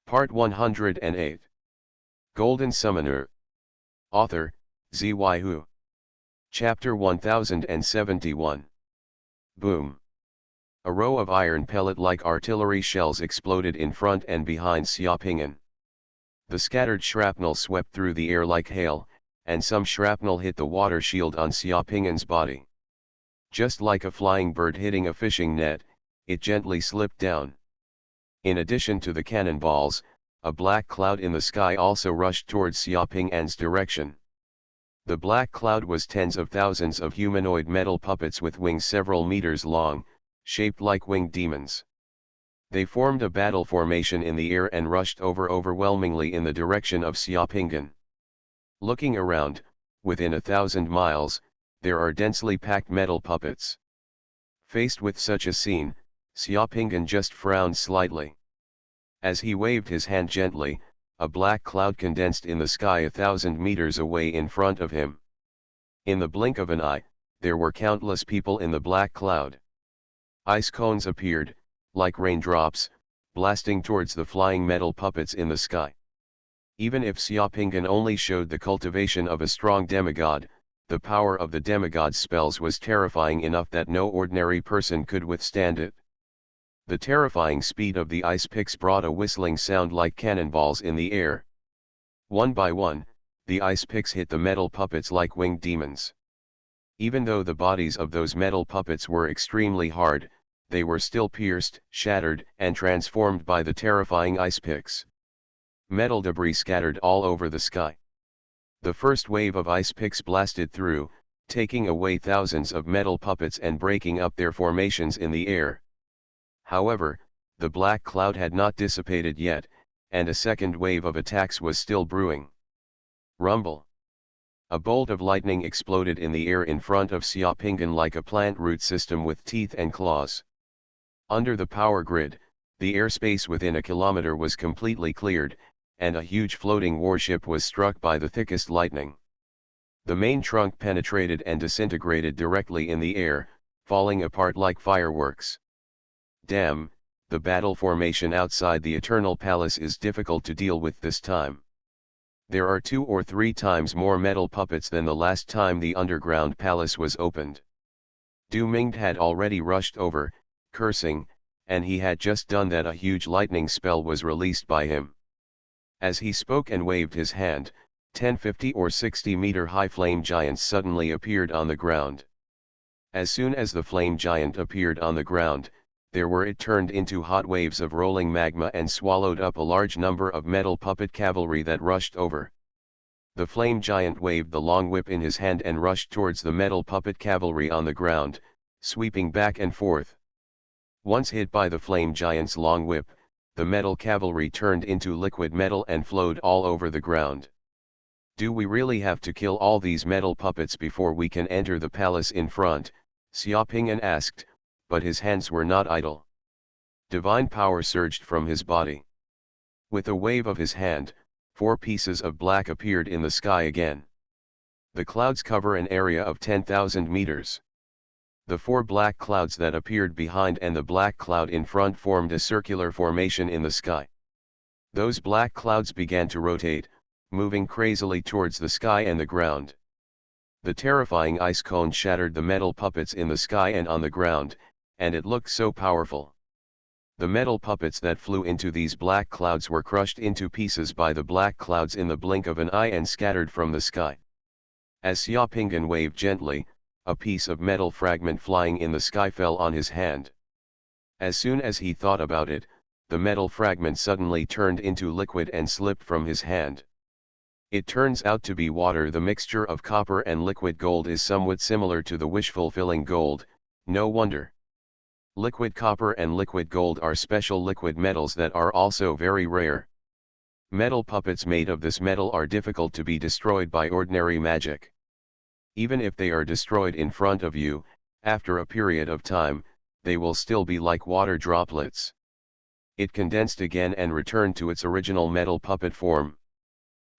Part 108. Golden Summoner. Author, Xuanhuan. Chapter 1071. Boom. A row of iron pellet-like artillery shells exploded in front and behind Xuanhuan. The scattered shrapnel swept through the air like hail, and some shrapnel hit the water shield on Xuanhuan's body. Just like a flying bird hitting a fishing net, it gently slipped down. In addition to the cannonballs, a black cloud in the sky also rushed towards Xuanhuan's direction. The black cloud was tens of thousands of humanoid metal puppets with wings several meters long, shaped like winged demons. They formed a battle formation in the air and rushed overwhelmingly in the direction of Xuanhuan. Looking around, within 1,000 miles, there are densely packed metal puppets. Faced with such a scene, Xuanhuan just frowned slightly. As he waved his hand gently, a black cloud condensed in the sky 1,000 meters away in front of him. In the blink of an eye, there were countless people in the black cloud. Ice cones appeared, like raindrops, blasting towards the flying metal puppets in the sky. Even if Xuanhuan only showed the cultivation of a strong demigod, the power of the demigod's spells was terrifying enough that no ordinary person could withstand it. The terrifying speed of the ice picks brought a whistling sound like cannonballs in the air. One by one, the ice picks hit the metal puppets like winged demons. Even though the bodies of those metal puppets were extremely hard, they were still pierced, shattered, and transformed by the terrifying ice picks. Metal debris scattered all over the sky. The first wave of ice picks blasted through, taking away thousands of metal puppets and breaking up their formations in the air. However, the black cloud had not dissipated yet, and a second wave of attacks was still brewing. Rumble. A bolt of lightning exploded in the air in front of Xuanhuan like a plant root system with teeth and claws. Under the power grid, the airspace within a kilometer was completely cleared, and a huge floating warship was struck by the thickest lightning. The main trunk penetrated and disintegrated directly in the air, falling apart like fireworks. Damn, the battle formation outside the Eternal Palace is difficult to deal with this time. There are 2 or 3 times more metal puppets than the last time the underground palace was opened. Du Mingde had already rushed over, cursing, and he had just done that a huge lightning spell was released by him. As he spoke and waved his hand, 10 50 or 60 meter high flame giants suddenly appeared on the ground. As soon as the flame giant appeared on the ground, it turned into hot waves of rolling magma and swallowed up a large number of metal puppet cavalry that rushed over. The flame giant waved the long whip in his hand and rushed towards the metal puppet cavalry on the ground, sweeping back and forth. Once hit by the flame giant's long whip, the metal cavalry turned into liquid metal and flowed all over the ground. Do we really have to kill all these metal puppets before we can enter the palace in front? Xuanhuan asked, but his hands were not idle. Divine power surged from his body. With a wave of his hand, 4 pieces of black appeared in the sky again. The clouds cover an area of 10,000 meters. The 4 black clouds that appeared behind and the black cloud in front formed a circular formation in the sky. Those black clouds began to rotate, moving crazily towards the sky and the ground. The terrifying ice cone shattered the metal puppets in the sky and on the ground, and it looked so powerful. The metal puppets that flew into these black clouds were crushed into pieces by the black clouds in the blink of an eye and scattered from the sky. As Xuanhuan waved gently, a piece of metal fragment flying in the sky fell on his hand. As soon as he thought about it, the metal fragment suddenly turned into liquid and slipped from his hand. It turns out to be water. The mixture of copper and liquid gold is somewhat similar to the wish-fulfilling gold, no wonder. Liquid copper and liquid gold are special liquid metals that are also very rare. Metal puppets made of this metal are difficult to be destroyed by ordinary magic. Even if they are destroyed in front of you, after a period of time, they will still be like water droplets. It condensed again and returned to its original metal puppet form.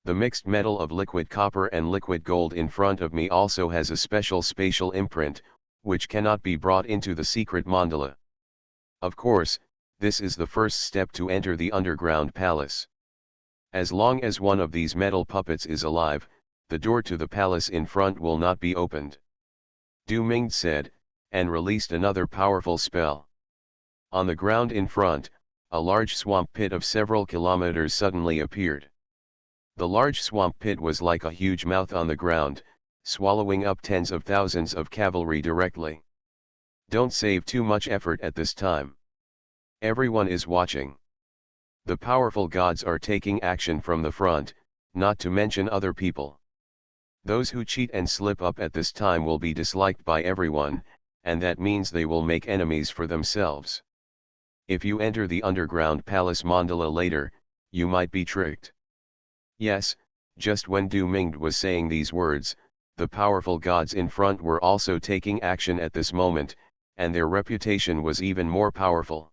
The mixed metal of liquid copper and liquid gold in front of me also has a special spatial imprint, which cannot be brought into the secret mandala. Of course, This is the first step to enter the underground palace. As long as one of these metal puppets is alive, the door to the palace in front will not be opened. Du Ming said, and released another powerful spell. On the ground in front, a large swamp pit of several kilometers suddenly appeared. The large swamp pit was like a huge mouth on the ground, swallowing up tens of thousands of cavalry directly. Don't save too much effort at this time. Everyone is watching. The powerful gods are taking action from the front, not to mention other people. Those who cheat and slip up at this time will be disliked by everyone, and that means they will make enemies for themselves. If you enter the underground palace mandala later, you might be tricked. Yes, just when Du Ming was saying these words, the powerful gods in front were also taking action at this moment, and their reputation was even more powerful.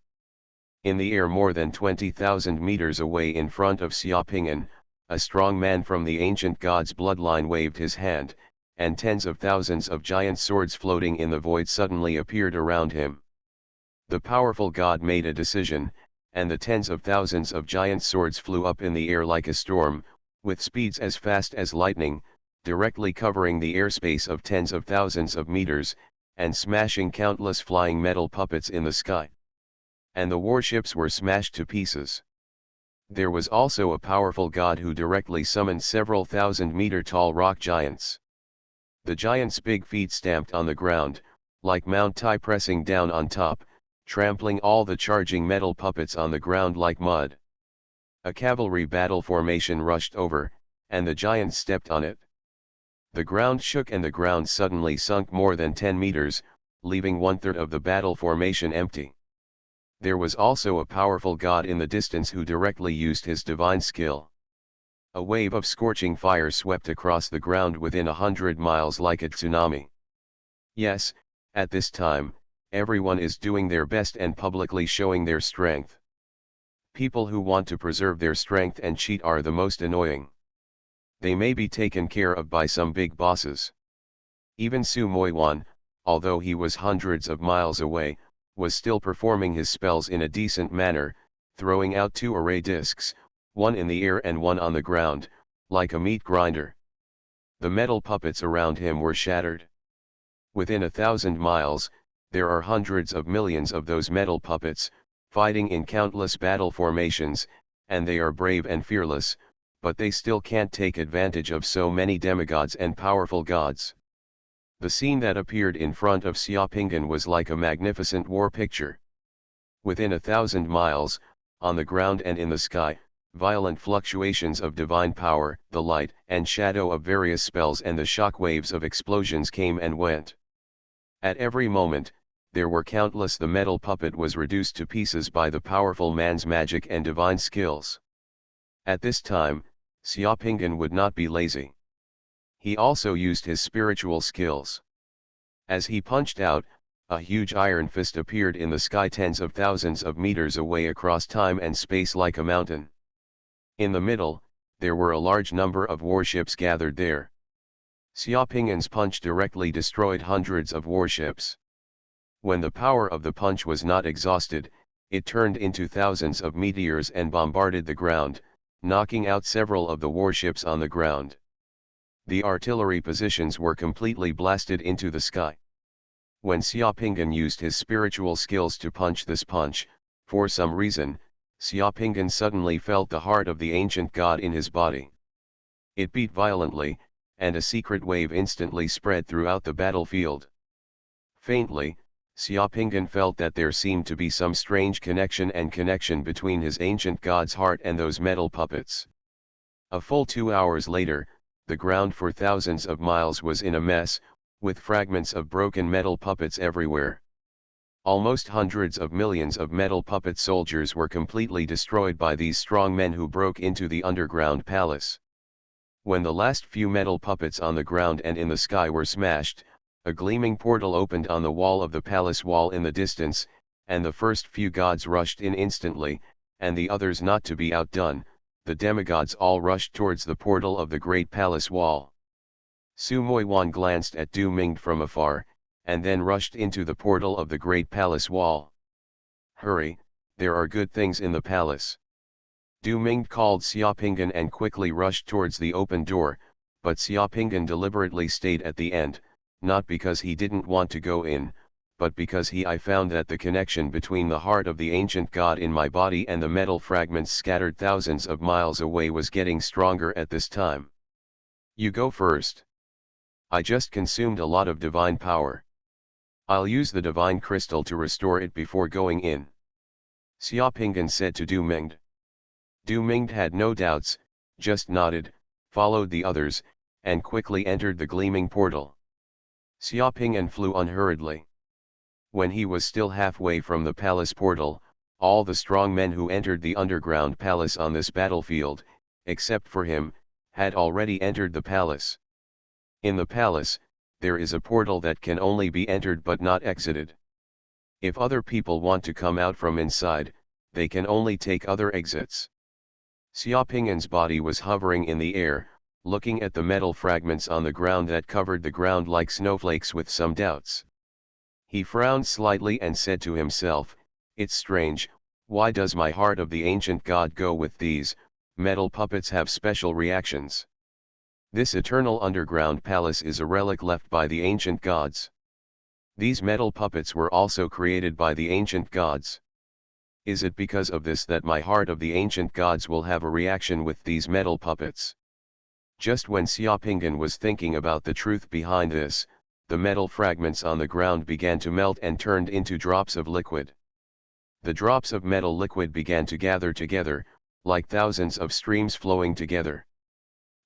In the air more than 20,000 meters away in front of Xiaoping'an, a strong man from the ancient god's bloodline waved his hand, and tens of thousands of giant swords floating in the void suddenly appeared around him. The powerful god made a decision, and the tens of thousands of giant swords flew up in the air like a storm, with speeds as fast as lightning, directly covering the airspace of tens of thousands of meters, and smashing countless flying metal puppets in the sky. And the warships were smashed to pieces. There was also a powerful god who directly summoned several thousand-meter-tall rock giants. The giants' big feet stamped on the ground, like Mount Tai pressing down on top, trampling all the charging metal puppets on the ground like mud. A cavalry battle formation rushed over, and the giants stepped on it. The ground shook and the ground suddenly sunk more than 10 meters, leaving 1/3 of the battle formation empty. There was also a powerful god in the distance who directly used his divine skill. A wave of scorching fire swept across the ground within 100 miles like a tsunami. Yes, at this time, everyone is doing their best and publicly showing their strength. People who want to preserve their strength and cheat are the most annoying. They may be taken care of by some big bosses. Even Xuanhuan, although he was hundreds of miles away, was still performing his spells in a decent manner, throwing out 2 array discs, one in the air and one on the ground, like a meat grinder. The metal puppets around him were shattered. Within 1,000 miles, there are hundreds of millions of those metal puppets, fighting in countless battle formations, and they are brave and fearless, but they still can't take advantage of so many demigods and powerful gods. The scene that appeared in front of Xiaoping'an was like a magnificent war picture. Within 1,000 miles, on the ground and in the sky, violent fluctuations of divine power, the light and shadow of various spells and the shock waves of explosions came and went. At every moment, there were countless. The metal puppet was reduced to pieces by the powerful man's magic and divine skills. At this time, Xiaoping'an would not be lazy. He also used his spiritual skills. As he punched out, a huge iron fist appeared in the sky tens of thousands of meters away across time and space like a mountain. In the middle, there were a large number of warships gathered there. Xiaoping'an's punch directly destroyed hundreds of warships. When the power of the punch was not exhausted, it turned into thousands of meteors and bombarded the ground, knocking out several of the warships on the ground. The artillery positions were completely blasted into the sky. When Xiaoping'an used his spiritual skills to punch this punch, for some reason, Xiaoping'an suddenly felt the heart of the ancient god in his body. It beat violently, and a secret wave instantly spread throughout the battlefield. Faintly, Xiaoping'an felt that there seemed to be some strange connection between his ancient god's heart and those metal puppets. A full 2 hours later, the ground for thousands of miles was in a mess, with fragments of broken metal puppets everywhere. Almost hundreds of millions of metal puppet soldiers were completely destroyed by these strong men who broke into the underground palace. When the last few metal puppets on the ground and in the sky were smashed, a gleaming portal opened on the wall of the palace wall in the distance, and the first few gods rushed in instantly, and the others not to be outdone. The demigods all rushed towards the portal of the great palace wall. Xuanhuan glanced at Du Ming from afar, and then rushed into the portal of the great palace wall. "Hurry, there are good things in the palace. Du Ming called Xiaopingan and quickly rushed towards the open door, but Xiaopingan deliberately stayed at the end, not because he didn't want to go in, but because I found that the connection between the heart of the ancient god in my body and the metal fragments scattered thousands of miles away was getting stronger at this time. You go first. I just consumed a lot of divine power. I'll use the divine crystal to restore it before going in. Xiaopingan said to Du Mingde. Du Mingde had no doubts, just nodded, followed the others, and quickly entered the gleaming portal. Xiaopingan flew unhurriedly. When he was still halfway from the palace portal, all the strong men who entered the underground palace on this battlefield, except for him, had already entered the palace. In the palace, there is a portal that can only be entered but not exited. If other people want to come out from inside, they can only take other exits. Xiaopingan's body was hovering in the air, looking at the metal fragments on the ground that covered the ground like snowflakes with some doubts. He frowned slightly and said to himself, "It's strange, why does my heart of the ancient god go with these? Metal puppets have special reactions. This eternal underground palace is a relic left by the ancient gods. These metal puppets were also created by the ancient gods. Is it because of this that my heart of the ancient gods will have a reaction with these metal puppets?" Just when Xiaopingan was thinking about the truth behind this, the metal fragments on the ground began to melt and turned into drops of liquid. The drops of metal liquid began to gather together, like thousands of streams flowing together.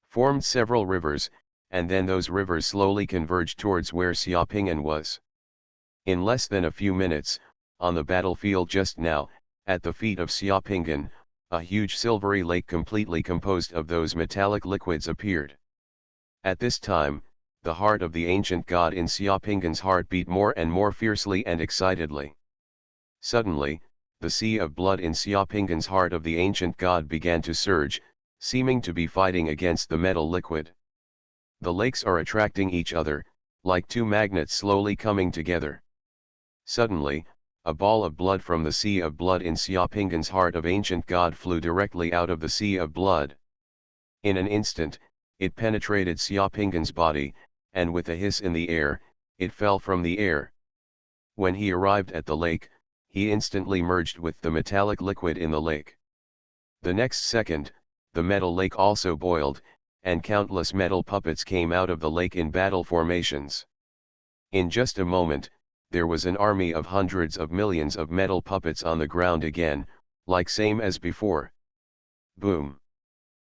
Formed several rivers, and then those rivers slowly converged towards where Xiaopingan was. In less than a few minutes, on the battlefield just now, at the feet of Xiaopingan, a huge silvery lake completely composed of those metallic liquids appeared. At this time, the heart of the ancient god in Xiaopingan's heart beat more and more fiercely and excitedly. Suddenly, the sea of blood in Xiaopingan's heart of the ancient god began to surge, seeming to be fighting against the metal liquid. The lakes are attracting each other, like two magnets slowly coming together. Suddenly, a ball of blood from the sea of blood in Xiaopingan's heart of ancient god flew directly out of the sea of blood. In an instant, it penetrated Xiaopingan's body, and with a hiss in the air, it fell from the air. When he arrived at the lake, he instantly merged with the metallic liquid in the lake. The next second, the metal lake also boiled, and countless metal puppets came out of the lake in battle formations. In just a moment, there was an army of hundreds of millions of metal puppets on the ground again, like same as before. Boom!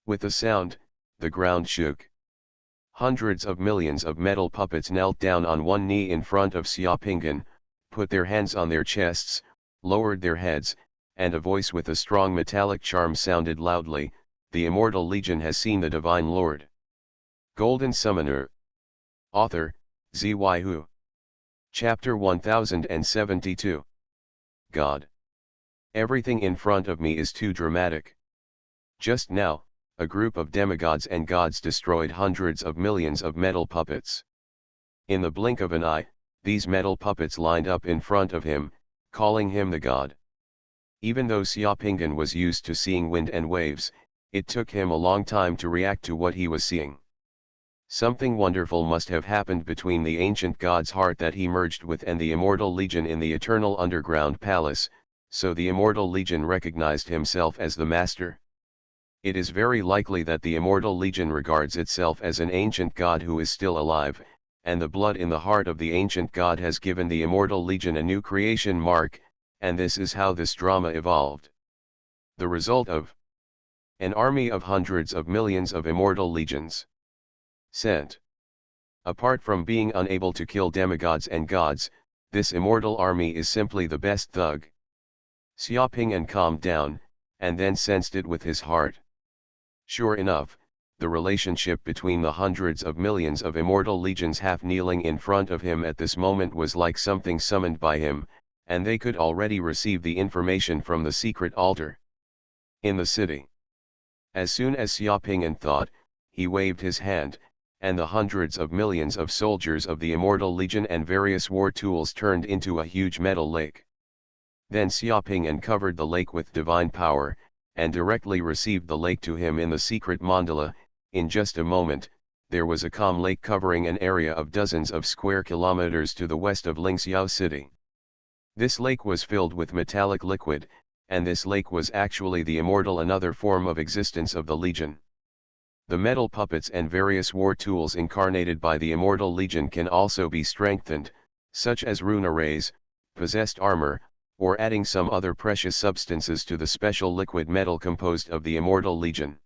With a sound, the ground shook. Hundreds of millions of metal puppets knelt down on one knee in front of Xiaopingan, put their hands on their chests, lowered their heads, and a voice with a strong metallic charm sounded loudly, "The Immortal Legion has seen the Divine Lord." Golden Summoner. Author, Xuanhuan. Chapter 1072. God. Everything in front of me is too dramatic. Just now, a group of demigods and gods destroyed hundreds of millions of metal puppets. In the blink of an eye, these metal puppets lined up in front of him, calling him the god. Even though Xiaopingan was used to seeing wind and waves, it took him a long time to react to what he was seeing. Something wonderful must have happened between the ancient god's heart that he merged with and the Immortal Legion in the eternal underground palace, so the Immortal Legion recognized himself as the master. It is very likely that the Immortal Legion regards itself as an ancient god who is still alive, and the blood in the heart of the ancient god has given the Immortal Legion a new creation mark, and this is how this drama evolved. The result of an army of hundreds of millions of immortal legions. Sent. Apart from being unable to kill demigods and gods, this immortal army is simply the best thug. Xiaopingan calmed down, and then sensed it with his heart. Sure enough, the relationship between the hundreds of millions of immortal legions half kneeling in front of him at this moment was like something summoned by him, and they could already receive the information from the secret altar. In the city. As soon as Xiaopingan thought, he waved his hand, and the hundreds of millions of soldiers of the Immortal Legion and various war tools turned into a huge metal lake. Then Xiaoping uncovered the lake with divine power, and directly received the lake to him in the secret mandala. In just a moment, there was a calm lake covering an area of dozens of square kilometers to the west of Lingxiao city. This lake was filled with metallic liquid, and this lake was actually the immortal, another form of existence of the Legion. The metal puppets and various war tools incarnated by the immortal Legion can also be strengthened, such as rune arrays, possessed armor, or adding some other precious substances to the special liquid metal composed of the immortal Legion.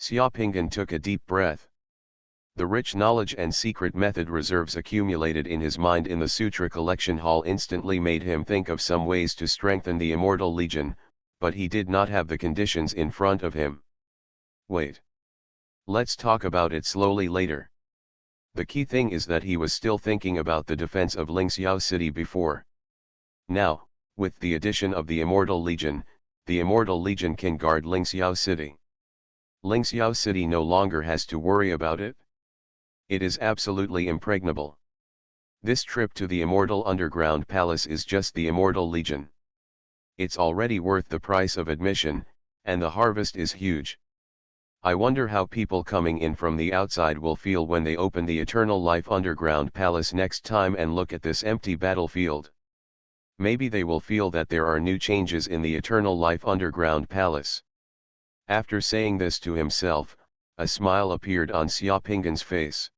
Xiaopingan took a deep breath. The rich knowledge and secret method reserves accumulated in his mind in the Sutra collection hall instantly made him think of some ways to strengthen the immortal Legion, but he did not have the conditions in front of him. Wait. Let's talk about it slowly later. The key thing is that he was still thinking about the defense of Lingxiao city before. Now, with the addition of the immortal Legion can guard Lingxiao city. Lingxiao city no longer has to worry about it. It is absolutely impregnable. This trip to the immortal underground palace is just the immortal Legion. It's already worth the price of admission, and the harvest is huge. I wonder how people coming in from the outside will feel when they open the Eternal Life Underground Palace next time and look at this empty battlefield. Maybe they will feel that there are new changes in the Eternal Life Underground Palace. After saying this to himself, a smile appeared on Xiaopingan's face.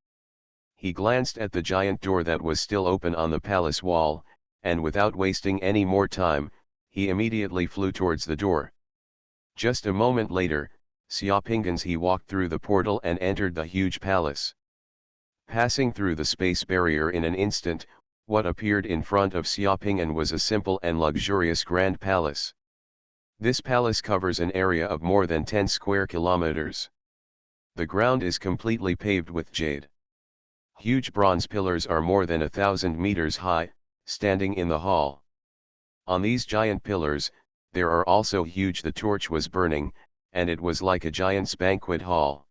He glanced at the giant door that was still open on the palace wall, and without wasting any more time, he immediately flew towards the door. Just a moment later, he walked through the portal and entered the huge palace. Passing through the space barrier in an instant, what appeared in front of Xiaopingan was a simple and luxurious grand palace. This palace covers an area of more than 10 square kilometers. The ground is completely paved with jade. Huge bronze pillars are more than 1,000 meters high, standing in the hall. On these giant pillars, there are also the torch was burning, and it was like a giant's banquet hall.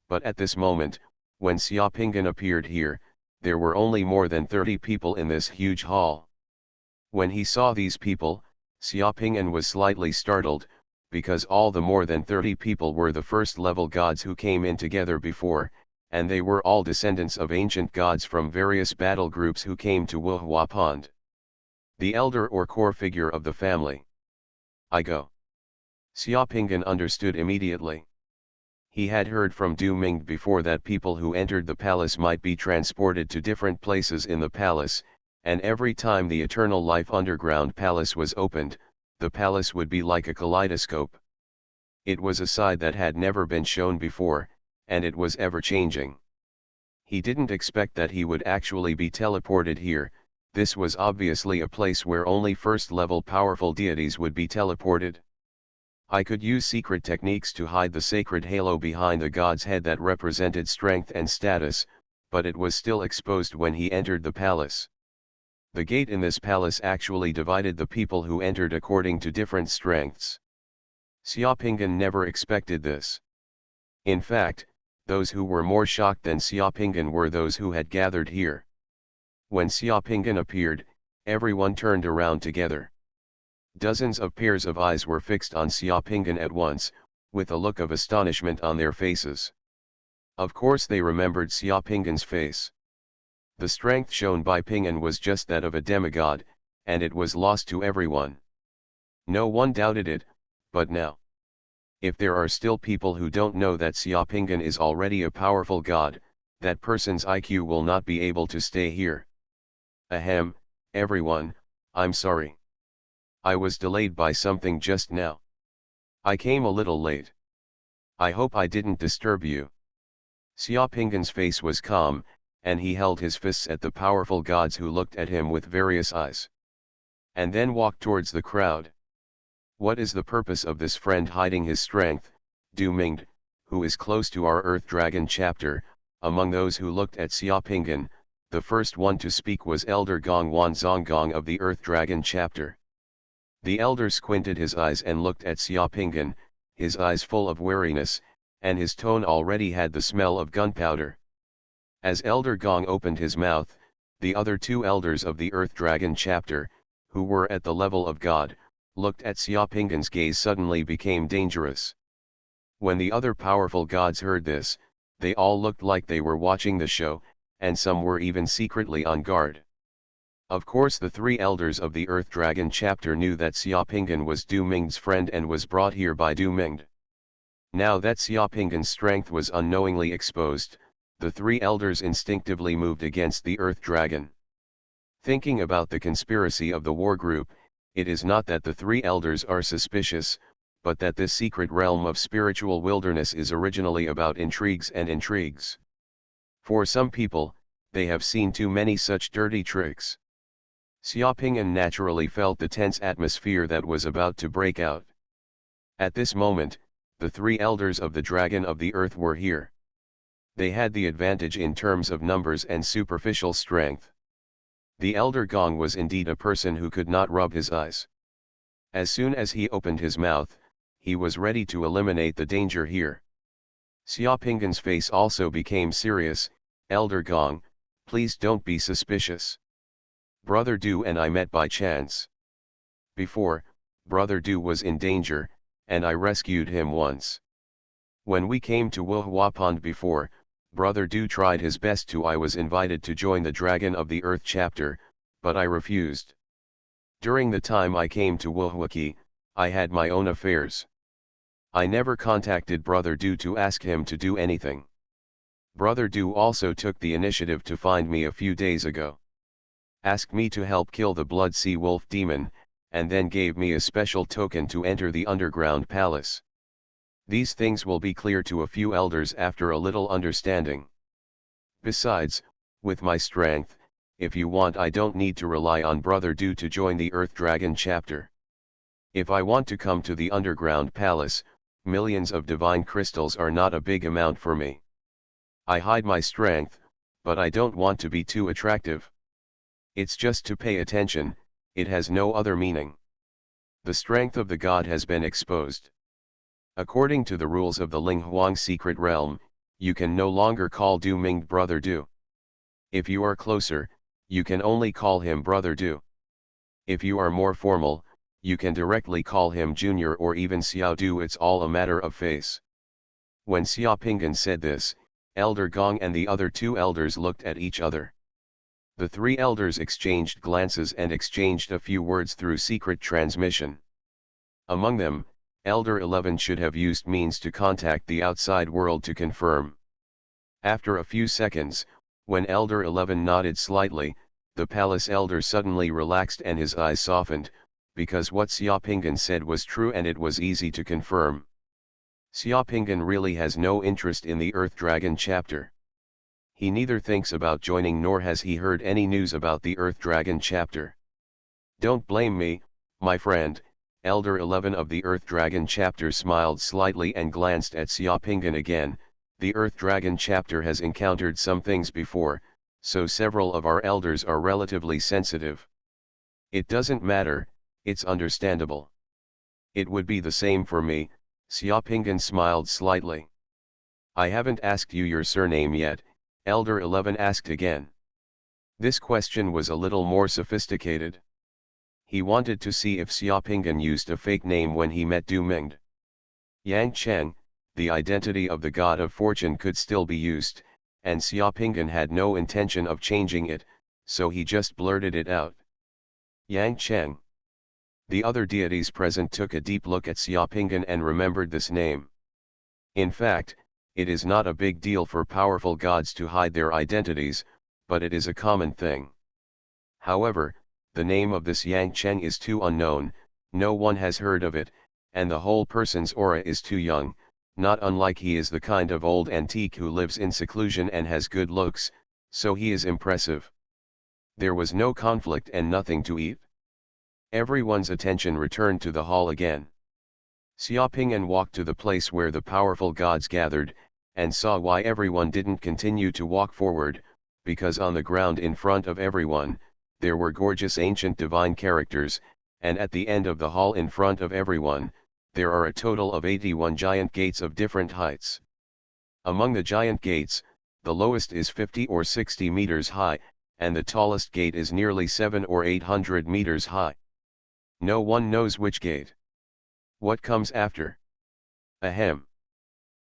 But at this moment, when Xiaopingan appeared here, there were only more than 30 people in this huge hall. When he saw these people, Xiaopingan was slightly startled, because all the more than 30 people were the first-level gods who came in together before, and they were all descendants of ancient gods from various battle groups who came to Wuhua Pond. The elder or core figure of the family. I go. Xiaopingan understood immediately. He had heard from Du Ming before that people who entered the palace might be transported to different places in the palace, and every time the Eternal Life Underground Palace was opened, the palace would be like a kaleidoscope. It was a side that had never been shown before, and it was ever changing. He didn't expect that he would actually be teleported here. This was obviously a place where only first-level powerful deities would be teleported. I could use secret techniques to hide the sacred halo behind the god's head that represented strength and status, but it was still exposed when he entered the palace. The gate in this palace actually divided the people who entered according to different strengths. Xiaopingan never expected this. In fact, those who were more shocked than Xiaopingan were those who had gathered here. When Xiaopingan appeared, everyone turned around together. Dozens of pairs of eyes were fixed on Xiaopingan at once, with a look of astonishment on their faces. Of course they remembered Xiaopingan's face. The strength shown by Pingan was just that of a demigod, and it was lost to everyone. No one doubted it, but now. If there are still people who don't know that Xiaopingan is already a powerful god, that person's IQ will not be able to stay here. Ahem, everyone, I'm sorry. I was delayed by something just now. I came a little late. I hope I didn't disturb you. Xiaopingan's face was calm, and he held his fists at the powerful gods who looked at him with various eyes. And then walked towards the crowd. What is the purpose of this friend hiding his strength? Du Ming, who is close to our Earth Dragon chapter, among those who looked at Xiaopingan, the first one to speak was Elder Gongwan Zonggong of the Earth Dragon chapter. The elder squinted his eyes and looked at Xiaopingan, his eyes full of wariness, and his tone already had the smell of gunpowder. As Elder Gong opened his mouth, the other two elders of the Earth Dragon chapter, who were at the level of God, looked at Xiaoping's gaze suddenly became dangerous. When the other powerful gods heard this, they all looked like they were watching the show, and some were even secretly on guard. Of course the three elders of the Earth Dragon chapter knew that Xiaoping was Du Ming's friend and was brought here by Du Ming. Now that Xiaoping's strength was unknowingly exposed, the three elders instinctively moved against the Earth Dragon. Thinking about the conspiracy of the war group, it is not that the three elders are suspicious, but that this secret realm of spiritual wilderness is originally about intrigues and intrigues. For some people, they have seen too many such dirty tricks. Xiaoping naturally felt the tense atmosphere that was about to break out. At this moment, the three elders of the Dragon of the Earth were here. They had the advantage in terms of numbers and superficial strength. The Elder Gong was indeed a person who could not rub his eyes. As soon as he opened his mouth, he was ready to eliminate the danger here. Xiaoping's face also became serious. Elder Gong, please don't be suspicious. Brother Du and I met by chance. Before, Brother Du was in danger, and I rescued him once. When we came to Wuhua Pond before, Brother Du tried his best to I was invited to join the Dragon of the Earth chapter, but I refused. During the time I came to Wuhuaki, I had my own affairs. I never contacted Brother Du to ask him to do anything. Brother Du also took the initiative to find me a few days ago. Asked me to help kill the Blood Sea Wolf demon, and then gave me a special token to enter the underground palace. These things will be clear to a few elders after a little understanding. Besides, with my strength, if you want I don't need to rely on Brother Du to join the Earth Dragon chapter. If I want to come to the underground palace, millions of divine crystals are not a big amount for me. I hide my strength, but I don't want to be too attractive. It's just to pay attention, it has no other meaning. The strength of the god has been exposed. According to the rules of the Linghuang secret realm, you can no longer call Du Ming Brother Du. If you are closer, you can only call him Brother Du. If you are more formal, you can directly call him Junior or even Xiao Du. It's all a matter of face. When Xiaoping said this, Elder Gong and the other two elders looked at each other. The three elders exchanged glances and exchanged a few words through secret transmission. Among them, Elder 11 should have used means to contact the outside world to confirm. After a few seconds, when Elder 11 nodded slightly, the palace elder suddenly relaxed and his eyes softened, because what Xiaoping said was true and it was easy to confirm. Xiaoping really has no interest in the Earth Dragon chapter. He neither thinks about joining nor has he heard any news about the Earth Dragon chapter. Don't blame me, my friend. Elder 11 of the Earth Dragon chapter smiled slightly and glanced at Xiaoping again. The Earth Dragon chapter has encountered some things before, so several of our elders are relatively sensitive. It doesn't matter, it's understandable. It would be the same for me. Xiaoping smiled slightly. I haven't asked you your surname yet, Elder 11 asked again. This question was a little more sophisticated. He wanted to see if Xiaoping used a fake name when he met Du Ming. Yang Cheng, the identity of the god of fortune, could still be used, and Xiaoping had no intention of changing it, so he just blurted it out. Yang Cheng. The other deities present took a deep look at Xiaoping and remembered this name. In fact, it is not a big deal for powerful gods to hide their identities, but it is a common thing. However, the name of this Yang Cheng is too unknown, no one has heard of it, and the whole person's aura is too young, not unlike he is the kind of old antique who lives in seclusion and has good looks, so he is impressive. There was no conflict and nothing to eat. Everyone's attention returned to the hall again. Xiaoping walked to the place where the powerful gods gathered, and saw why everyone didn't continue to walk forward, because on the ground in front of everyone, there were gorgeous ancient divine characters, and at the end of the hall in front of everyone, there are a total of 81 giant gates of different heights. Among the giant gates, the lowest is 50 or 60 meters high, and the tallest gate is nearly 700 or 800 meters high. No one knows which gate. What comes after? Ahem.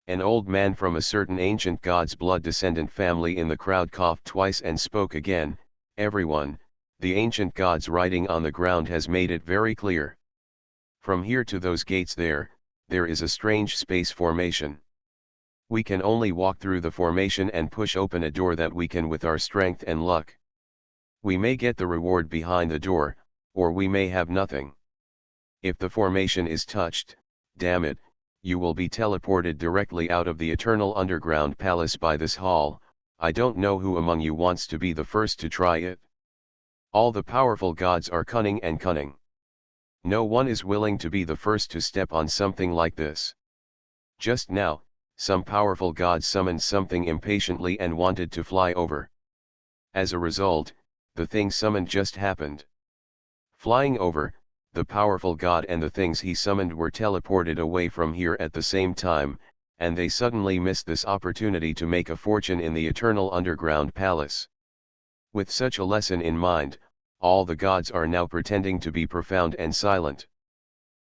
An old man from a certain ancient god's blood descendant family in the crowd coughed twice and spoke again. Everyone, the ancient god's writing on the ground has made it very clear. From here to those gates there is a strange space formation. We can only walk through the formation and push open a door that we can with our strength and luck. We may get the reward behind the door, or we may have nothing. If the formation is touched, damn it, you will be teleported directly out of the eternal underground palace by this hall. I don't know who among you wants to be the first to try it. All the powerful gods are cunning and cunning. No one is willing to be the first to step on something like this. Just now, some powerful god summoned something impatiently and wanted to fly over. As a result, the thing summoned just happened. Flying over, the powerful god and the things he summoned were teleported away from here at the same time, and they suddenly missed this opportunity to make a fortune in the eternal underground palace. With such a lesson in mind, all the gods are now pretending to be profound and silent.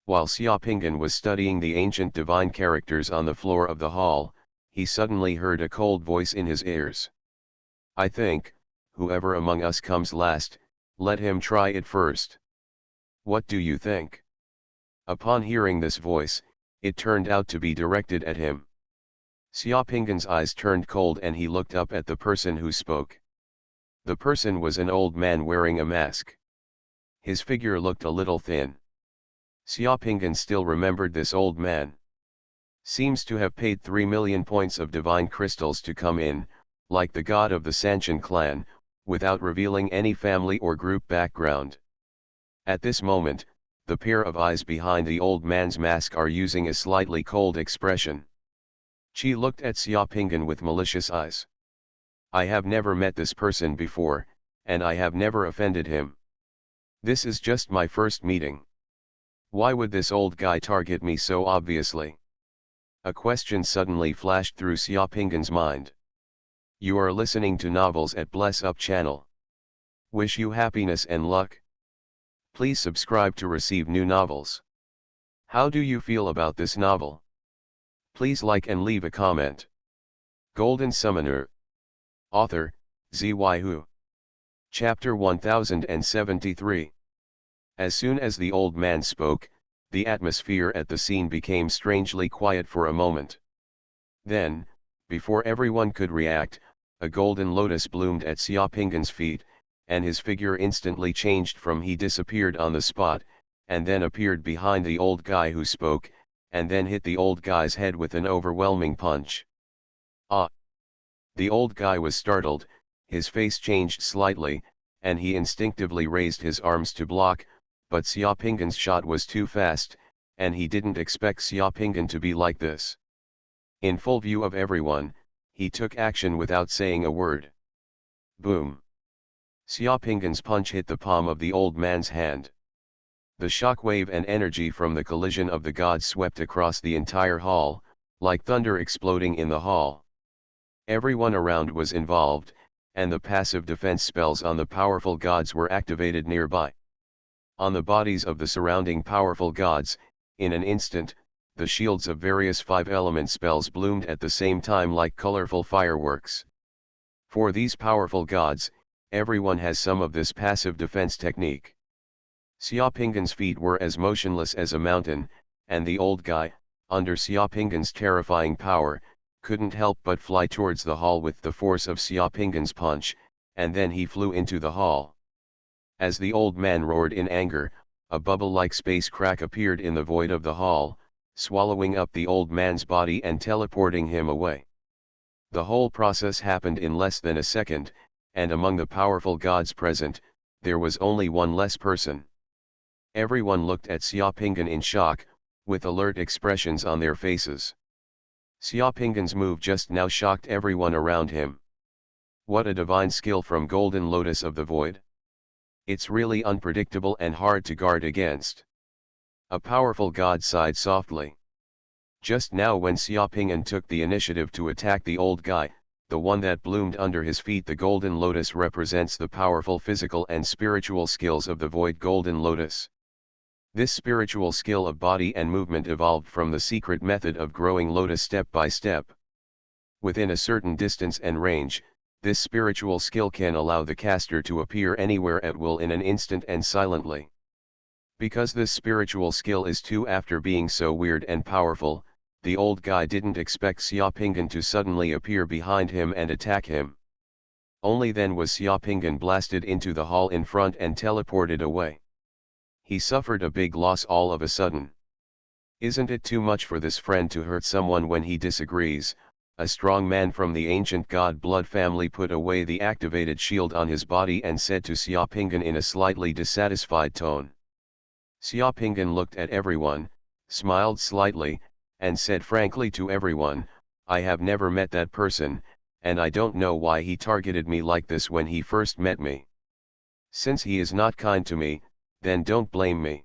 While Xiaopingan was studying the ancient divine characters on the floor of the hall, he suddenly heard a cold voice in his ears. I think, whoever among us comes last, let him try it first. What do you think? Upon hearing this voice, it turned out to be directed at him. Xiaopingan's eyes turned cold and he looked up at the person who spoke. The person was an old man wearing a mask. His figure looked a little thin. Xiaopingan still remembered this old man. Seems to have paid 3 million points of divine crystals to come in, like the god of the Sanshan clan, without revealing any family or group background. At this moment, the pair of eyes behind the old man's mask are using a slightly cold expression. She looked at Xiaopingan with malicious eyes. I have never met this person before, and I have never offended him. This is just my first meeting. Why would this old guy target me so obviously? A question suddenly flashed through Xiaopingan's mind. You are listening to Novels at Bless Up channel. Wish you happiness and luck. Please subscribe to receive new novels. How do you feel about this novel? Please like and leave a comment. Golden Summoner. Author, Xuanhuan. Chapter 1073. As soon as the old man spoke, the atmosphere at the scene became strangely quiet for a moment. Then, before everyone could react, a golden lotus bloomed at Xiaopingan's feet, and his figure instantly changed from he disappeared on the spot, and then appeared behind the old guy who spoke, and then hit the old guy's head with an overwhelming punch. Ah! The old guy was startled, his face changed slightly, and he instinctively raised his arms to block, but Xiaopingan's shot was too fast, and he didn't expect Xiaopingan to be like this. In full view of everyone, he took action without saying a word. Boom! Xiaopingan's punch hit the palm of the old man's hand. The shockwave and energy from the collision of the gods swept across the entire hall, like thunder exploding in the hall. Everyone around was involved, and the passive defense spells on the powerful gods were activated nearby. On the bodies of the surrounding powerful gods, in an instant, the shields of various 5-element spells bloomed at the same time like colorful fireworks. For these powerful gods, everyone has some of this passive defense technique. Xiaopingan's feet were as motionless as a mountain, and the old guy, under Xiaopingan's terrifying power, couldn't help but fly towards the hall with the force of Xiaopingan's punch, and then he flew into the hall. As the old man roared in anger, a bubble-like space crack appeared in the void of the hall, swallowing up the old man's body and teleporting him away. The whole process happened in less than a second, and among the powerful gods present, there was only one less person. Everyone looked at Xiaopingan in shock, with alert expressions on their faces. Xiaopingan's move just now shocked everyone around him. What a divine skill from Golden Lotus of the Void. It's really unpredictable and hard to guard against. A powerful god sighed softly. Just now when Xiaopingan took the initiative to attack the old guy, the one that bloomed under his feet, the Golden Lotus represents the powerful physical and spiritual skills of the Void Golden Lotus. This spiritual skill of body and movement evolved from the secret method of growing lotus step by step. Within a certain distance and range, this spiritual skill can allow the caster to appear anywhere at will in an instant and silently. Because this spiritual skill is too after being so weird and powerful, the old guy didn't expect Xiaopingan to suddenly appear behind him and attack him. Only then was Xiaopingan blasted into the hall in front and teleported away. He suffered a big loss all of a sudden. Isn't it too much for this friend to hurt someone when he disagrees? A strong man from the ancient god blood family put away the activated shield on his body and said to Xiaopingan in a slightly dissatisfied tone. Xiaopingan looked at everyone, smiled slightly, and said frankly to everyone, "I have never met that person, and I don't know why he targeted me like this when he first met me. Since he is not kind to me, then don't blame me.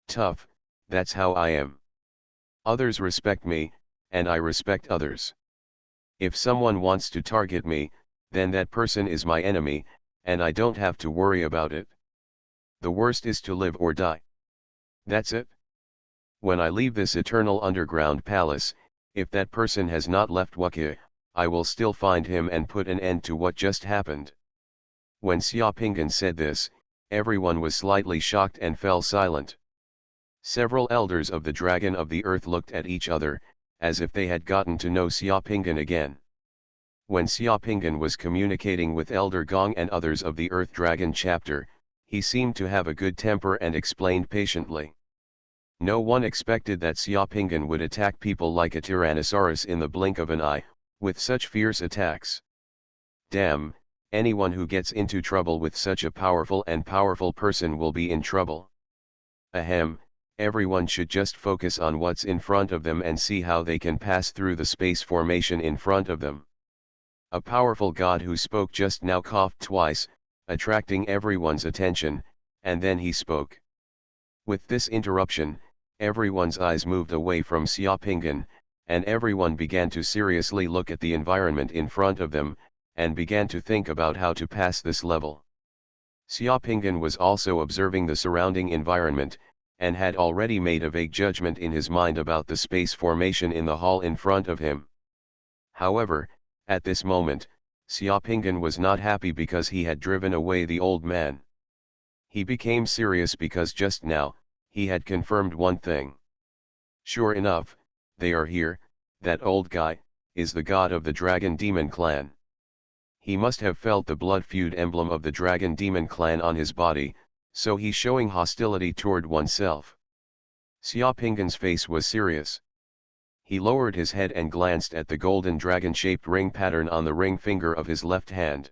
Tough, that's how I am. Others respect me, and I respect others. If someone wants to target me, then that person is my enemy, and I don't have to worry about it. The worst is to live or die. That's it. When I leave this eternal underground palace, if that person has not left Wuke, I will still find him and put an end to what just happened." When Xiaopingan said this, everyone was slightly shocked and fell silent. Several elders of the Dragon of the Earth looked at each other, as if they had gotten to know Xiaopingan again. When Xiaopingan was communicating with Elder Gong and others of the Earth Dragon chapter, he seemed to have a good temper and explained patiently. No one expected that Xiaopingan would attack people like a Tyrannosaurus in the blink of an eye, with such fierce attacks. Damn, anyone who gets into trouble with such a powerful person will be in trouble. Ahem, everyone should just focus on what's in front of them and see how they can pass through the space formation in front of them. A powerful god who spoke just now coughed twice, attracting everyone's attention, and then he spoke. With this interruption, everyone's eyes moved away from Xiaopingan, and everyone began to seriously look at the environment in front of them, and began to think about how to pass this level. Xiaopingan was also observing the surrounding environment, and had already made a vague judgment in his mind about the space formation in the hall in front of him. However, at this moment, Xiaopingan was not happy because he had driven away the old man. He became serious because just now, he had confirmed one thing. Sure enough, they are here, that old guy, is the god of the Dragon Demon clan. He must have felt the blood feud emblem of the Dragon Demon clan on his body, so he's showing hostility toward oneself. Xiaopingan's face was serious. He lowered his head and glanced at the golden dragon-shaped ring pattern on the ring finger of his left hand.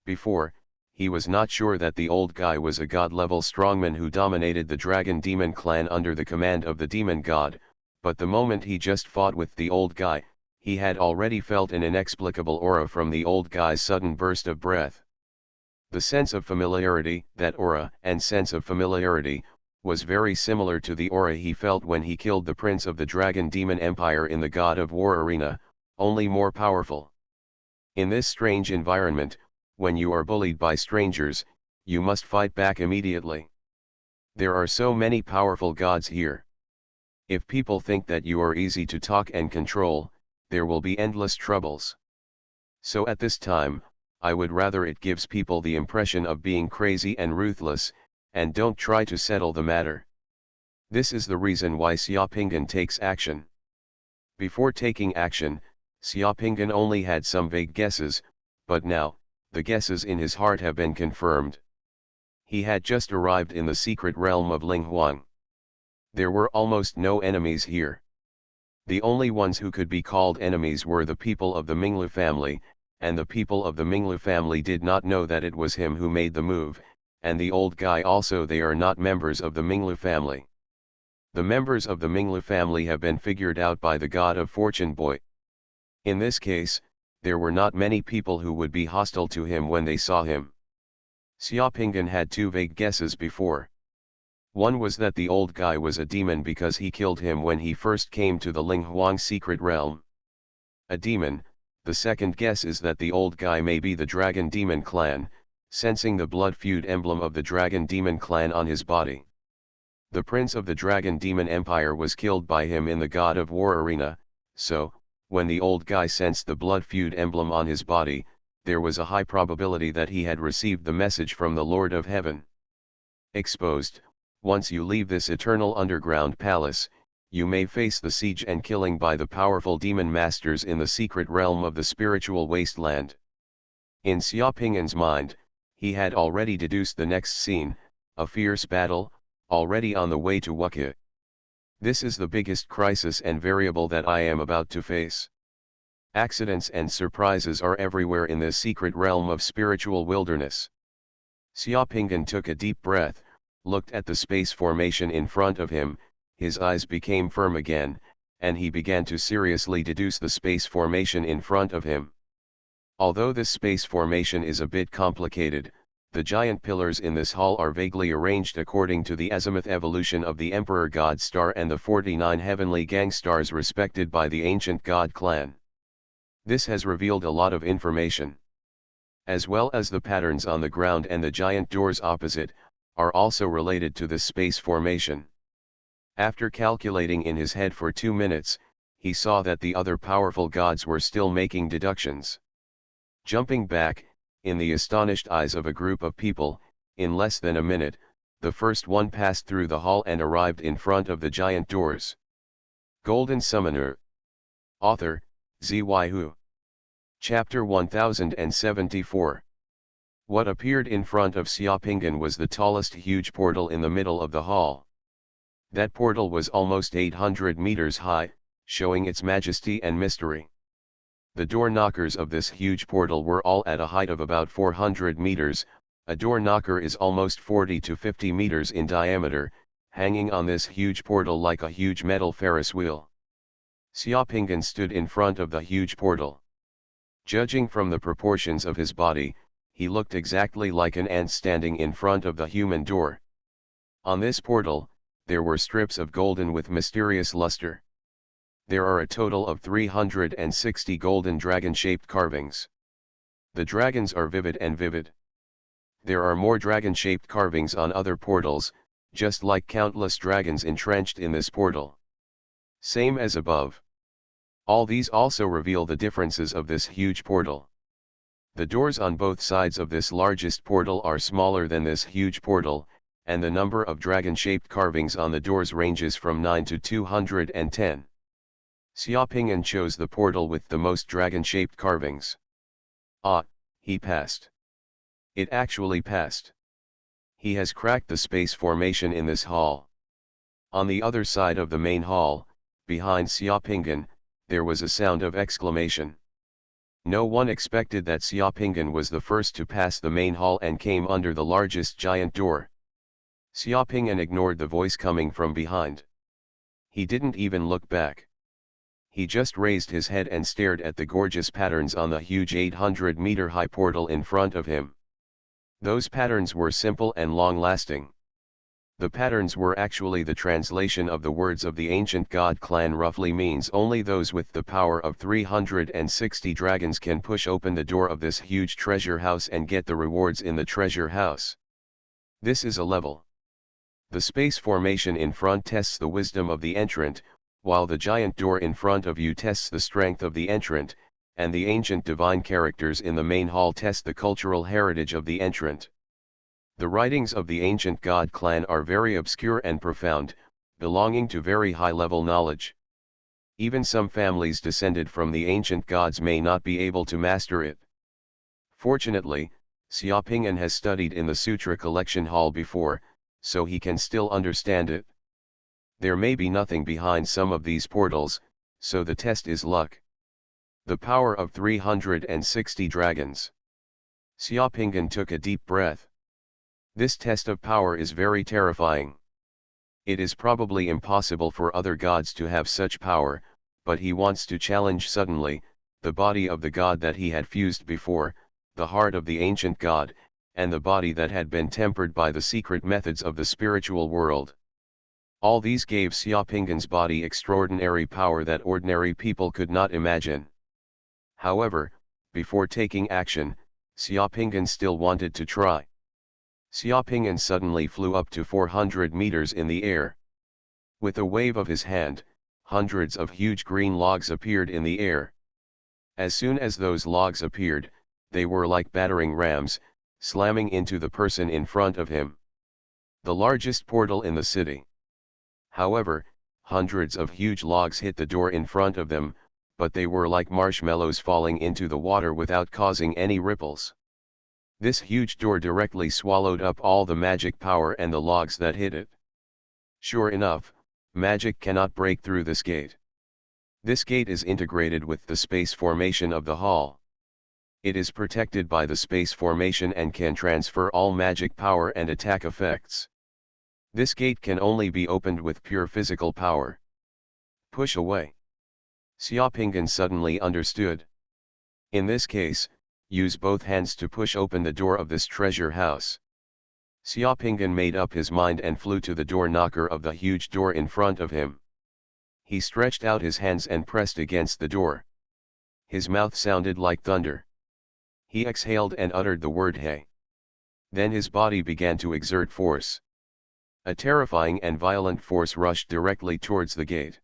Before, he was not sure that the old guy was a god-level strongman who dominated the Dragon Demon clan under the command of the demon god, but the moment he just fought with the old guy, he had already felt an inexplicable aura from the old guy's sudden burst of breath. The sense of familiarity, that aura and sense of familiarity, was very similar to the aura he felt when he killed the prince of the Dragon Demon Empire in the God of War arena, only more powerful. In this strange environment, when you are bullied by strangers, you must fight back immediately. There are so many powerful gods here. If people think that you are easy to talk and control, there will be endless troubles. So at this time, I would rather it gives people the impression of being crazy and ruthless, and don't try to settle the matter. This is the reason why Xiaopingan takes action. Before taking action, Xiaopingan only had some vague guesses, but now, the guesses in his heart have been confirmed. He had just arrived in the secret realm of Linghuang. There were almost no enemies here. The only ones who could be called enemies were the people of the Minglu family, and the people of the Minglu family did not know that it was him who made the move, and the old guy also. They are not members of the Minglu family. The members of the Minglu family have been figured out by the god of fortune boy. In this case, there were not many people who would be hostile to him when they saw him. Xiaopingan had two vague guesses before. One was that the old guy was a demon because he killed him when he first came to the Linghuang secret realm. A demon. The second guess is that the old guy may be the Dragon Demon clan, sensing the blood feud emblem of the Dragon Demon clan on his body. The prince of the dragon demon empire was killed by him in the God of War arena, so, when the old guy sensed the blood feud emblem on his body, there was a high probability that he had received the message from the Lord of Heaven. Exposed, once you leave this eternal underground palace, you may face the siege and killing by the powerful demon masters in the secret realm of the spiritual wasteland. In Xiaoping'an's mind, he had already deduced the next scene, a fierce battle, already on the way to Wuke. This is the biggest crisis and variable that I am about to face. Accidents and surprises are everywhere in this secret realm of spiritual wilderness. Xiaoping'an took a deep breath, looked at the space formation in front of him, his eyes became firm again, and he began to seriously deduce the space formation in front of him. Although this space formation is a bit complicated, the giant pillars in this hall are vaguely arranged according to the azimuth evolution of the Emperor God Star and the 49 heavenly gang stars respected by the ancient God clan. This has revealed a lot of information. As well as the patterns on the ground and the giant doors opposite, are also related to this space formation. After calculating in his head for 2 minutes, he saw that the other powerful gods were still making deductions. Jumping back, in the astonished eyes of a group of people, in less than a minute, the first one passed through the hall and arrived in front of the giant doors. Golden Summoner. Author, Xuanhuan. Chapter 1074. What appeared in front of Xiaoping'an was the tallest huge portal in the middle of the hall. That portal was almost 800 meters high, showing its majesty and mystery. The door knockers of this huge portal were all at a height of about 400 meters, a door knocker is almost 40 to 50 meters in diameter, hanging on this huge portal like a huge metal Ferris wheel. Xiaoping'an stood in front of the huge portal. Judging from the proportions of his body, he looked exactly like an ant standing in front of the human door. On this portal, there were strips of golden with mysterious luster. There are a total of 360 golden dragon-shaped carvings. The dragons are vivid and vivid. There are more dragon-shaped carvings on other portals, just like countless dragons entrenched in this portal. Same as above. All these also reveal the differences of this huge portal. The doors on both sides of this largest portal are smaller than this huge portal, and the number of dragon-shaped carvings on the doors ranges from 9 to 210. Xiaoping'an chose the portal with the most dragon-shaped carvings. Ah, he passed. It actually passed. He has cracked the space formation in this hall. On the other side of the main hall, behind Xiaoping'an, there was a sound of exclamation. No one expected that Xiaoping'an was the first to pass the main hall and came under the largest giant door. Xiaoping'an ignored the voice coming from behind. He didn't even look back. He just raised his head and stared at the gorgeous patterns on the huge 800-meter-high portal in front of him. Those patterns were simple and long-lasting. The patterns were actually the translation of the words of the ancient god clan, roughly means only those with the power of 360 dragons can push open the door of this huge treasure house and get the rewards in the treasure house. This is a level. The space formation in front tests the wisdom of the entrant, while the giant door in front of you tests the strength of the entrant, and the ancient divine characters in the main hall test the cultural heritage of the entrant. The writings of the ancient god clan are very obscure and profound, belonging to very high-level knowledge. Even some families descended from the ancient gods may not be able to master it. Fortunately, Xiaoping'an has studied in the Sutra Collection Hall before, so he can still understand it. There may be nothing behind some of these portals, so the test is luck. The power of 360 dragons. Xiaoping'an took a deep breath. This test of power is very terrifying. It is probably impossible for other gods to have such power, but he wants to challenge suddenly, the body of the god that he had fused before, the heart of the ancient god, and the body that had been tempered by the secret methods of the spiritual world. All these gave Xiaoping'an's body extraordinary power that ordinary people could not imagine. However, before taking action, Xiaoping'an still wanted to try. Xiaoping'an suddenly flew up to 400 meters in the air. With a wave of his hand, hundreds of huge green logs appeared in the air. As soon as those logs appeared, they were like battering rams, slamming into the person in front of him. The largest portal in the city. However, hundreds of huge logs hit the door in front of them, but they were like marshmallows falling into the water without causing any ripples. This huge door directly swallowed up all the magic power and the logs that hit it. Sure enough, magic cannot break through this gate. This gate is integrated with the space formation of the hall. It is protected by the space formation and can transfer all magic power and attack effects. This gate can only be opened with pure physical power. Push away. Xiaoping'an suddenly understood. In this case, use both hands to push open the door of this treasure house. Xiaoping'an made up his mind and flew to the door knocker of the huge door in front of him. He stretched out his hands and pressed against the door. His mouth sounded like thunder. He exhaled and uttered the word "hey." Then his body began to exert force. A terrifying and violent force rushed directly towards the gate.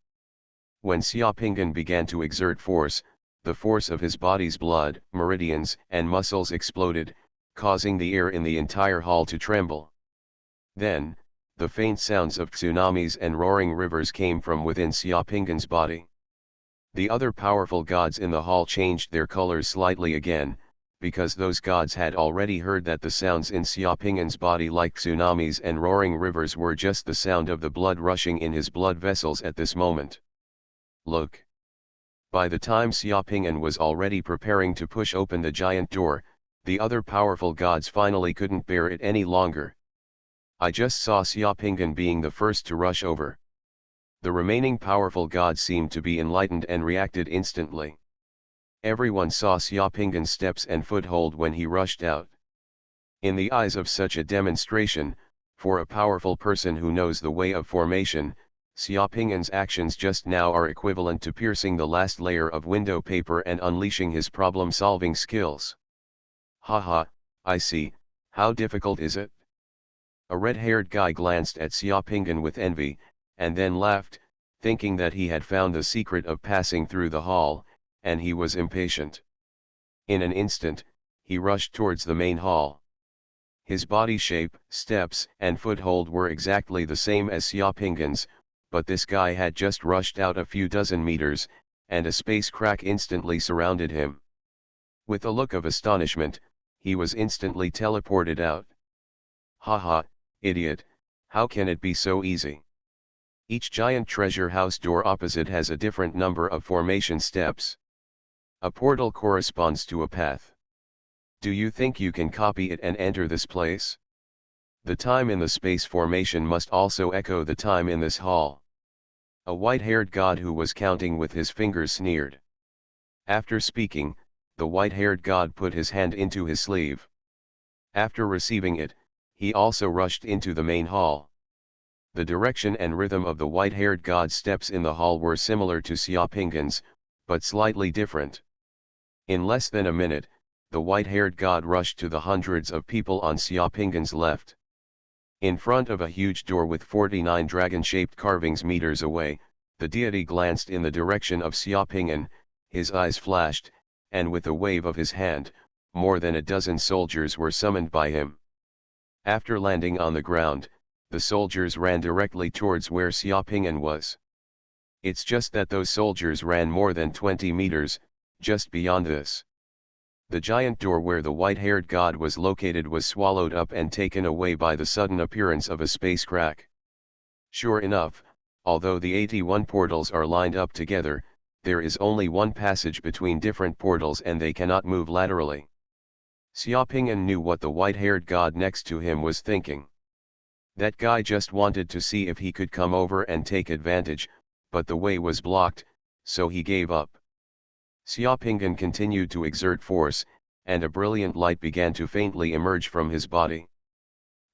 When Xiaoping'an began to exert force, the force of his body's blood, meridians, and muscles exploded, causing the air in the entire hall to tremble. Then, the faint sounds of tsunamis and roaring rivers came from within Xiaoping'an's body. The other powerful gods in the hall changed their colors slightly again, because those gods had already heard that the sounds in Xiaoping'an's body like tsunamis and roaring rivers were just the sound of the blood rushing in his blood vessels at this moment. Look! By the time Xiaoping'an was already preparing to push open the giant door, the other powerful gods finally couldn't bear it any longer. I just saw Xiaoping'an being the first to rush over. The remaining powerful gods seemed to be enlightened and reacted instantly. Everyone saw Xiaoping'an's steps and foothold when he rushed out. In the eyes of such a demonstration, for a powerful person who knows the way of formation, Xiaoping'an's actions just now are equivalent to piercing the last layer of window paper and unleashing his problem-solving skills. Haha, I see, how difficult is it? A red-haired guy glanced at Xiaoping'an with envy, and then laughed, thinking that he had found the secret of passing through the hall, and he was impatient. In an instant, he rushed towards the main hall. His body shape, steps, and foothold were exactly the same as Xiaoping'an's, but this guy had just rushed out a few dozen meters, and a space crack instantly surrounded him. With a look of astonishment, he was instantly teleported out. Haha, idiot, how can it be so easy? Each giant treasure house door opposite has a different number of formation steps. A portal corresponds to a path. Do you think you can copy it and enter this place? The time in the space formation must also echo the time in this hall. A white-haired god who was counting with his fingers sneered. After speaking, the white-haired god put his hand into his sleeve. After receiving it, he also rushed into the main hall. The direction and rhythm of the white-haired god's steps in the hall were similar to Xiaoping'an's, but slightly different. In less than a minute, the white-haired god rushed to the hundreds of people on Xiaoping'an's left. In front of a huge door with 49 dragon-shaped carvings meters away, the deity glanced in the direction of Xiaoping'an, his eyes flashed, and with a wave of his hand, more than a dozen soldiers were summoned by him. After landing on the ground, the soldiers ran directly towards where Xiaoping'an was. It's just that those soldiers ran more than 20 meters, just beyond this. The giant door where the white-haired god was located was swallowed up and taken away by the sudden appearance of a space crack. Sure enough, although the 81 portals are lined up together, there is only one passage between different portals and they cannot move laterally. Xiaoping'an knew what the white-haired god next to him was thinking. That guy just wanted to see if he could come over and take advantage, but the way was blocked, so he gave up. Xiaoping'an continued to exert force, and a brilliant light began to faintly emerge from his body.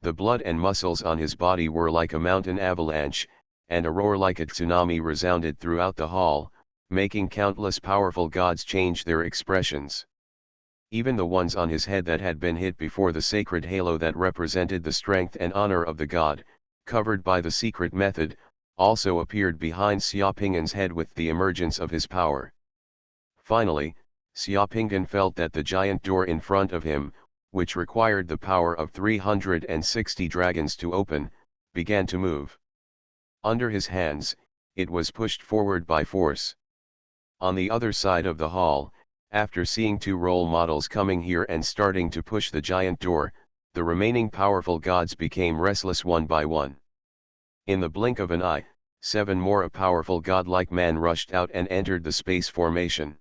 The blood and muscles on his body were like a mountain avalanche, and a roar like a tsunami resounded throughout the hall, making countless powerful gods change their expressions. even the ones on his head that had been hit before the sacred halo that represented the strength and honor of the god, covered by the secret method, also appeared behind Xiaoping'an's head with the emergence of his power. Finally, Xiaoping'an felt that the giant door in front of him, which required the power of 360 dragons to open, began to move. Under his hands, it was pushed forward by force. On the other side of the hall, after seeing two role models coming here and starting to push the giant door, the remaining powerful gods became restless one by one. In the blink of an eye, 7 more powerful godlike men rushed out and entered the space formation.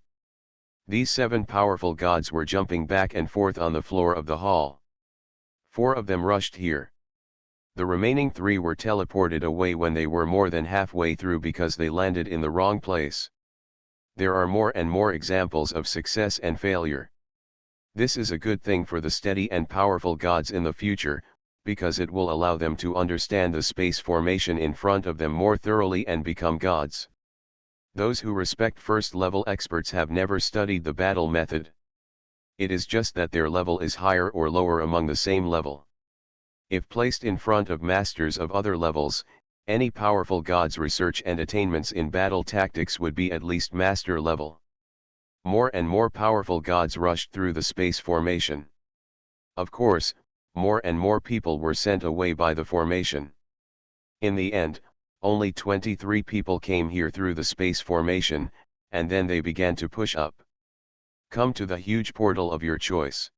These 7 powerful gods were jumping back and forth on the floor of the hall. 4 of them rushed here. The remaining 3 were teleported away when they were more than halfway through because they landed in the wrong place. There are more and more examples of success and failure. This is a good thing for the steady and powerful gods in the future, because it will allow them to understand the space formation in front of them more thoroughly and become gods. Those who respect first-level experts have never studied the battle method. It is just that their level is higher or lower among the same level. If placed in front of masters of other levels, any powerful god's research and attainments in battle tactics would be at least master level. More and more powerful gods rushed through the space formation. Of course, more and more people were sent away by the formation. In the end, only 23 people came here through the space formation, and then they began to push up. Come to the huge portal of your choice.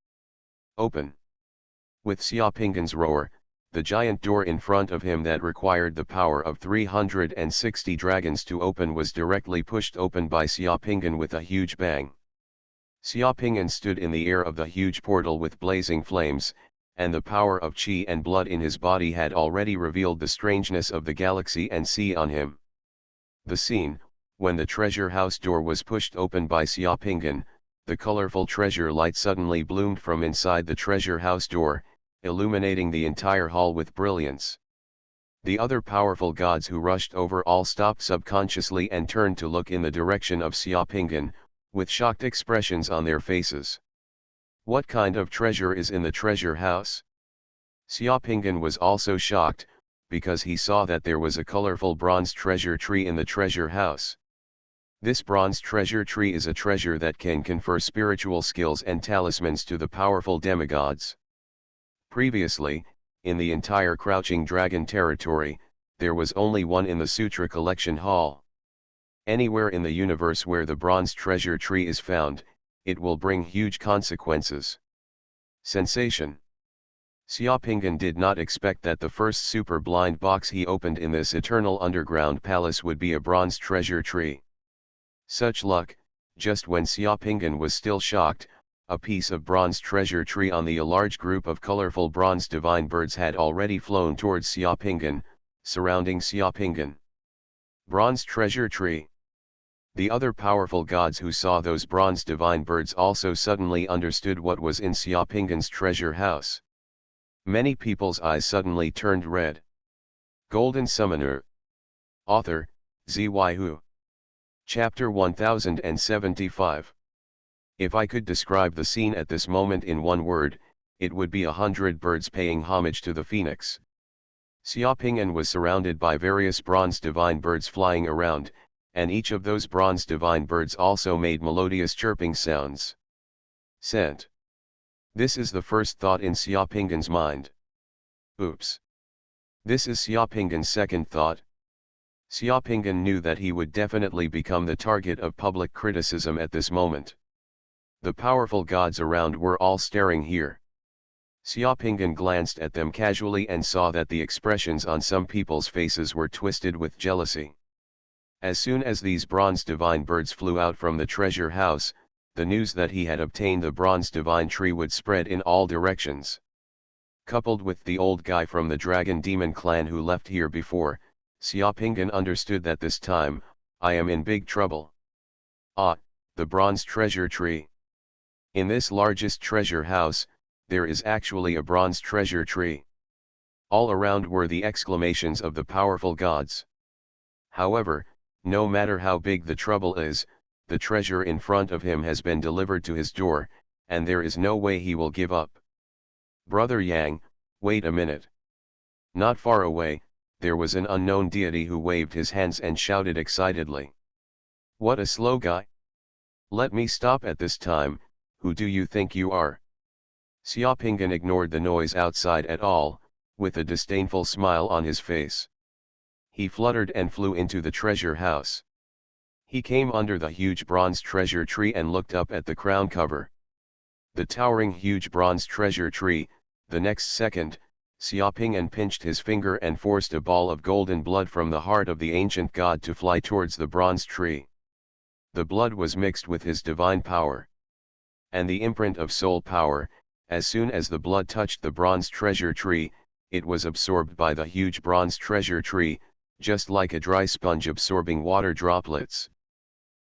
Open. With Xiaoping'an's roar, the giant door in front of him that required the power of 360 dragons to open was directly pushed open by Xiaoping'an with a huge bang. Xiaoping'an stood in the air of the huge portal with blazing flames, and the power of qi and blood in his body had already revealed the strangeness of the galaxy and sea on him. The scene, when the treasure house door was pushed open by Xiaoping'an, the colorful treasure light suddenly bloomed from inside the treasure house door, illuminating the entire hall with brilliance. The other powerful gods who rushed over all stopped subconsciously and turned to look in the direction of Xiaoping'an, with shocked expressions on their faces. What kind of treasure is in the treasure house? Xiaoping'an was also shocked, because he saw that there was a colorful bronze treasure tree in the treasure house. This bronze treasure tree is a treasure that can confer spiritual skills and talismans to the powerful demigods. Previously, in the entire Crouching Dragon territory, there was only one in the Sutra Collection Hall. Anywhere in the universe where the bronze treasure tree is found, it will bring huge consequences. Sensation. Xiaoping'an did not expect that the first super blind box he opened in this eternal underground palace would be a bronze treasure tree. Such luck, just when Xiaoping'an was still shocked, a piece of bronze treasure tree on a large group of colorful bronze divine birds had already flown towards Xiaoping'an, surrounding Xiaoping'an. Bronze treasure tree. The other powerful gods who saw those bronze divine birds also suddenly understood what was in Xiaoping'an's treasure house. Many people's eyes suddenly turned red. Golden Summoner. Author, Xuanhuan. Chapter 1075. If I could describe the scene at this moment in one word, it would be 100 birds paying homage to the phoenix. Xiaoping'an was surrounded by various bronze divine birds flying around, and each of those bronze divine birds also made melodious chirping sounds. Scent. This is the first thought in Xiaoping'an's mind. Oops. This is Xiaoping'an's second thought. Xiaoping'an knew that he would definitely become the target of public criticism at this moment. The powerful gods around were all staring here. Xiaoping'an glanced at them casually and saw that the expressions on some people's faces were twisted with jealousy. As soon as these bronze divine birds flew out from the treasure house, the news that he had obtained the bronze divine tree would spread in all directions. Coupled with the old guy from the dragon demon clan who left here before, Xiaoping'an understood that this time, I am in big trouble. Ah, the bronze treasure tree. In this largest treasure house, there is actually a bronze treasure tree. All around were the exclamations of the powerful gods. However, no matter how big the trouble is, the treasure in front of him has been delivered to his door, and there is no way he will give up. Brother Yang, wait a minute. Not far away, there was an unknown deity who waved his hands and shouted excitedly. What a slow guy! Let me stop at this time, who do you think you are? Xiaopingan ignored the noise outside at all, with a disdainful smile on his face. He fluttered and flew into the treasure house. He came under the huge bronze treasure tree and looked up at the crown cover. The towering huge bronze treasure tree. The next second, Xiaopingan pinched his finger and forced a ball of golden blood from the heart of the ancient god to fly towards the bronze tree. The blood was mixed with his divine power. And the imprint of soul power, as soon as the blood touched the bronze treasure tree, it was absorbed by the huge bronze treasure tree, just like a dry sponge absorbing water droplets.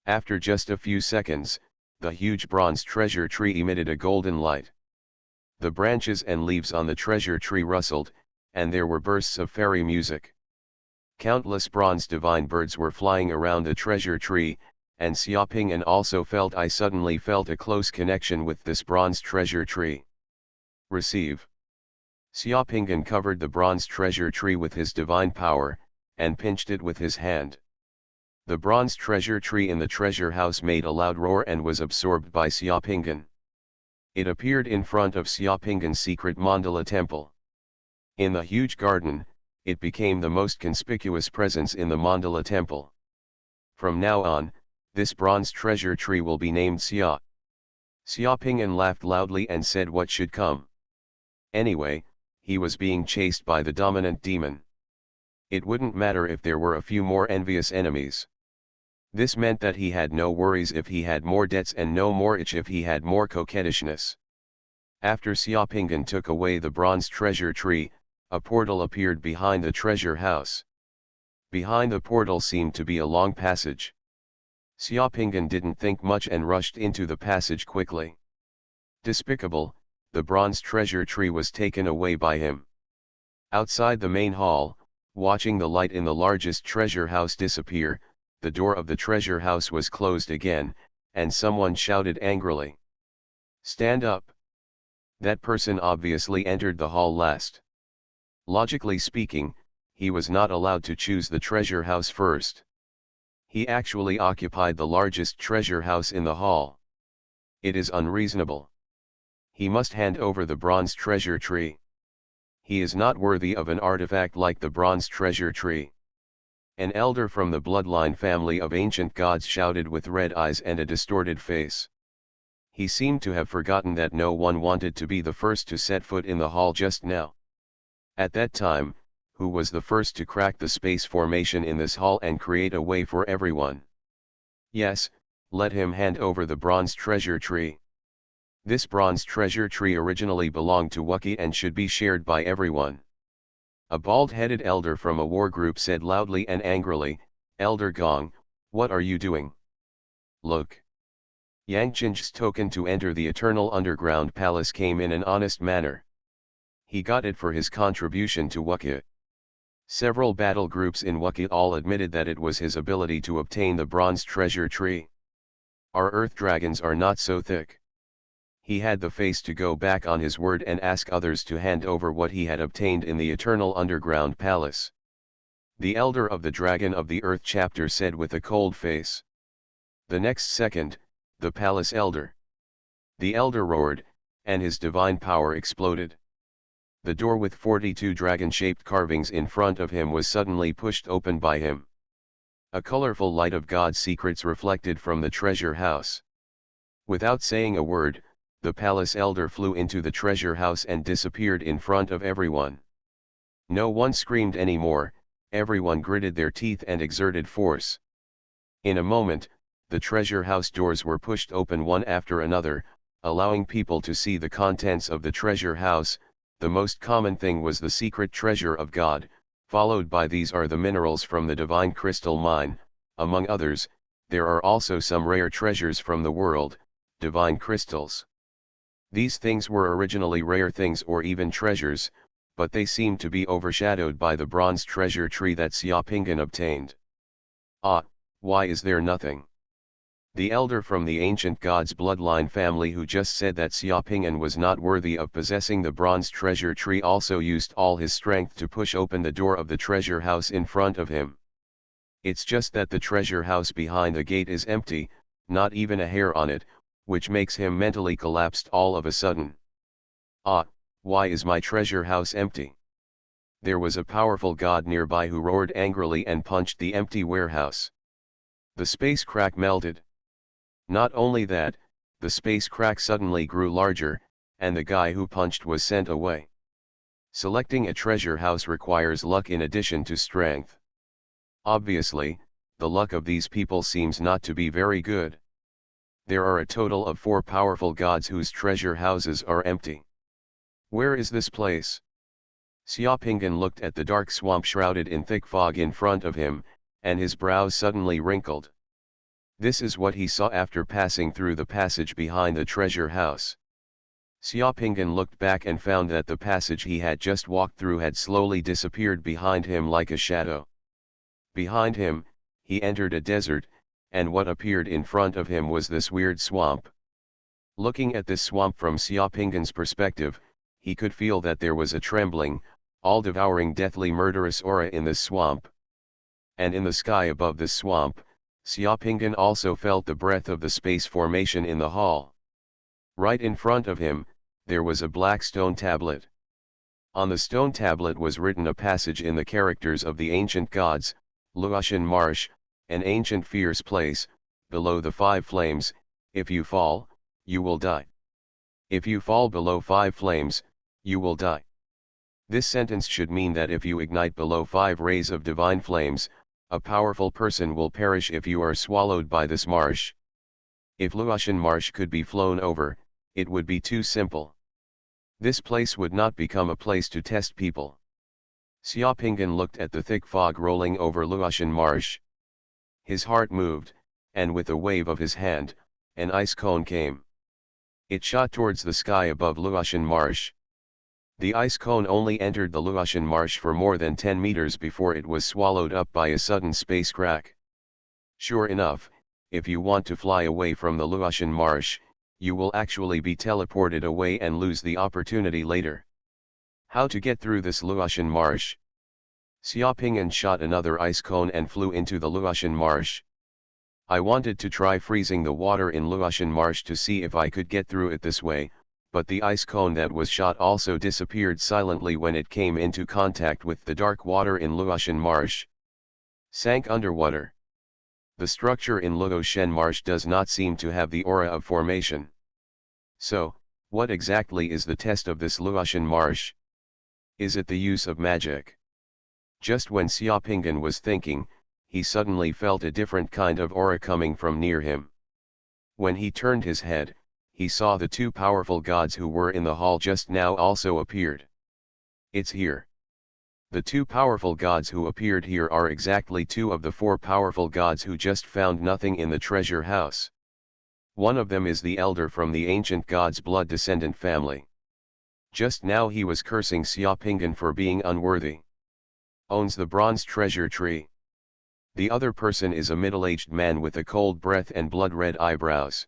After just a few seconds, the huge bronze treasure tree emitted a golden light. The branches and leaves on the treasure tree rustled, and there were bursts of fairy music. Countless bronze divine birds were flying around the treasure tree, and Xiaopingan also felt a close connection with this bronze treasure tree. Receive. Xiaopingan covered the bronze treasure tree with his divine power, and pinched it with his hand. The bronze treasure tree in the treasure house made a loud roar and was absorbed by Xiaopingan. It appeared in front of Xiaopingan's secret mandala temple. In the huge garden, it became the most conspicuous presence in the mandala temple. From now on, this bronze treasure tree will be named Xia. Xiaopingan laughed loudly and said what should come. Anyway, he was being chased by the dominant demon. It wouldn't matter if there were a few more envious enemies. This meant that he had no worries if he had more debts and no more itch if he had more coquettishness. After Xiaopingan took away the bronze treasure tree, a portal appeared behind the treasure house. Behind the portal seemed to be a long passage. Xiaopingan didn't think much and rushed into the passage quickly. Despicable, the bronze treasure tree was taken away by him. Outside the main hall, watching the light in the largest treasure house disappear, the door of the treasure house was closed again, and someone shouted angrily. Stand up! That person obviously entered the hall last. Logically speaking, he was not allowed to choose the treasure house first. He actually occupied the largest treasure house in the hall. It is unreasonable. He must hand over the bronze treasure tree. He is not worthy of an artifact like the bronze treasure tree. An elder from the bloodline family of ancient gods shouted with red eyes and a distorted face. He seemed to have forgotten that no one wanted to be the first to set foot in the hall just now. At that time, who was the first to crack the space formation in this hall and create a way for everyone? Yes, let him hand over the bronze treasure tree. This bronze treasure tree originally belonged to Wookiee and should be shared by everyone. A bald-headed elder from a war group said loudly and angrily, Elder Gong, what are you doing? Look. Yang Qing's token to enter the Eternal Underground Palace came in an honest manner. He got it for his contribution to Wookiee. Several battle groups in Wookiee all admitted that it was his ability to obtain the bronze treasure tree. Our Earth dragons are not so thick. He had the face to go back on his word and ask others to hand over what he had obtained in the Eternal Underground Palace. The Elder of the Dragon of the Earth chapter said with a cold face. The next second, the Palace Elder. The Elder roared, and his divine power exploded. The door with 42 dragon-shaped carvings in front of him was suddenly pushed open by him. A colorful light of God's secrets reflected from the treasure house. Without saying a word, the Palace Elder flew into the treasure house and disappeared in front of everyone. No one screamed anymore, everyone gritted their teeth and exerted force. In a moment, the treasure house doors were pushed open one after another, allowing people to see the contents of the treasure house. The most common thing was the secret treasure of God, followed by these are the minerals from the divine crystal mine. Among others, there are also some rare treasures from the world, divine crystals. These things were originally rare things or even treasures, but they seemed to be overshadowed by the bronze treasure tree that Xiaopingan obtained. Ah, why is there nothing? The elder from the ancient god's bloodline family who just said that Xiaoping'an was not worthy of possessing the bronze treasure tree also used all his strength to push open the door of the treasure house in front of him. It's just that the treasure house behind the gate is empty, not even a hair on it, which makes him mentally collapsed all of a sudden. Ah, why is my treasure house empty? There was a powerful god nearby who roared angrily and punched the empty warehouse. The space crack melted. Not only that, the space crack suddenly grew larger, and the guy who punched was sent away. Selecting a treasure house requires luck in addition to strength. Obviously, the luck of these people seems not to be very good. There are a total of 4 powerful gods whose treasure houses are empty. Where is this place? Xiaoping'an looked at the dark swamp shrouded in thick fog in front of him, and his brows suddenly wrinkled. This is what he saw after passing through the passage behind the treasure house. Xiaoping'an looked back and found that the passage he had just walked through had slowly disappeared behind him like a shadow. Behind him, he entered a desert, and what appeared in front of him was this weird swamp. Looking at this swamp from Xiaoping'an's perspective, he could feel that there was a trembling, all-devouring deathly murderous aura in this swamp. And in the sky above this swamp, Xiaoping'an also felt the breath of the space formation in the hall. Right in front of him, there was a black stone tablet. On the stone tablet was written a passage in the characters of the ancient gods: Luotian Marsh, an ancient fierce place, below the 5 flames, if you fall, you will die. If you fall below 5 flames, you will die. This sentence should mean that if you ignite below 5 rays of divine flames, a powerful person will perish if you are swallowed by this marsh. If Luotian Marsh could be flown over, it would be too simple. This place would not become a place to test people. Xiaoping'an looked at the thick fog rolling over Luotian Marsh. His heart moved, and with a wave of his hand, an ice cone came. It shot towards the sky above Luotian Marsh. The ice cone only entered the Luotian Marsh for more than 10 meters before it was swallowed up by a sudden space crack. Sure enough, if you want to fly away from the Luotian Marsh, you will actually be teleported away and lose the opportunity later. How to get through this Luotian Marsh? Xiaoping'an shot another ice cone and flew into the Luotian Marsh. I wanted to try freezing the water in Luotian Marsh to see if I could get through it this way, but the ice cone that was shot also disappeared silently when it came into contact with the dark water in Luotian Marsh. Sank underwater. The structure in Luotian Marsh does not seem to have the aura of formation. So, what exactly is the test of this Luotian Marsh? Is it the use of magic? Just when Xiaoping'an was thinking, he suddenly felt a different kind of aura coming from near him. When he turned his head, he saw the 2 powerful gods who were in the hall just now also appeared. It's here. The 2 powerful gods who appeared here are exactly 2 of the 4 powerful gods who just found nothing in the treasure house. One of them is the elder from the ancient god's blood descendant family. Just now he was cursing Xiaoping'an for being unworthy. Owns the bronze treasure tree. The other person is a middle-aged man with a cold breath and blood-red eyebrows.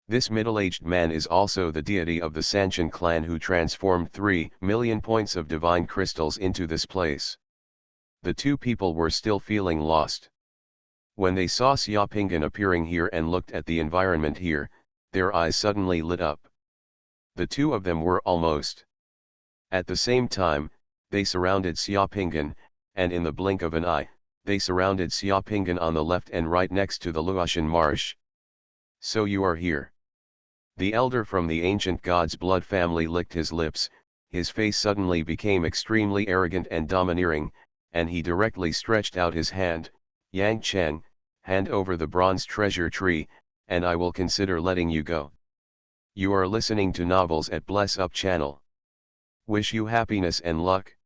This middle-aged man is also the deity of the Sanshan clan who transformed 3 million points of divine crystals into this place. The 2 people were still feeling lost. When they saw Xiaoping'an appearing here and looked at the environment here, their eyes suddenly lit up. The 2 of them were almost. At the same time, they surrounded Xiaoping'an, and in the blink of an eye, they surrounded Xiaoping'an on the left and right next to the Luotian Marsh. So you are here. The elder from the ancient god's blood family licked his lips, his face suddenly became extremely arrogant and domineering, and he directly stretched out his hand. Yang Cheng, hand over the bronze treasure tree, and I will consider letting you go. You are listening to Novels at Bless Up channel. Wish you happiness and luck.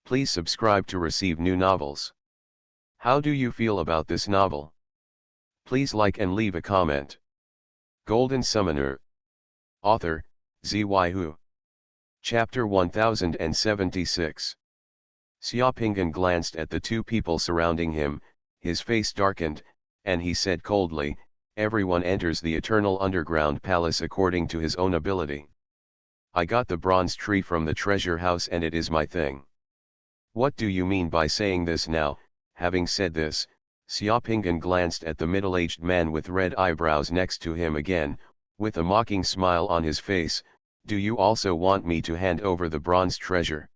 Please subscribe to receive new novels. How do you feel about this novel? Please like and leave a comment. Golden Summoner. Author, Xuanhuan. Chapter 1076. Xiaoping'an glanced at the 2 people surrounding him, his face darkened, and he said coldly, Everyone enters the eternal underground palace according to his own ability. I got the bronze tree from the treasure house and it is my thing. What do you mean by saying this now? Having said this, Xiaopingan glanced at the middle-aged man with red eyebrows next to him again, with a mocking smile on his face. Do you also want me to hand over the bronze treasure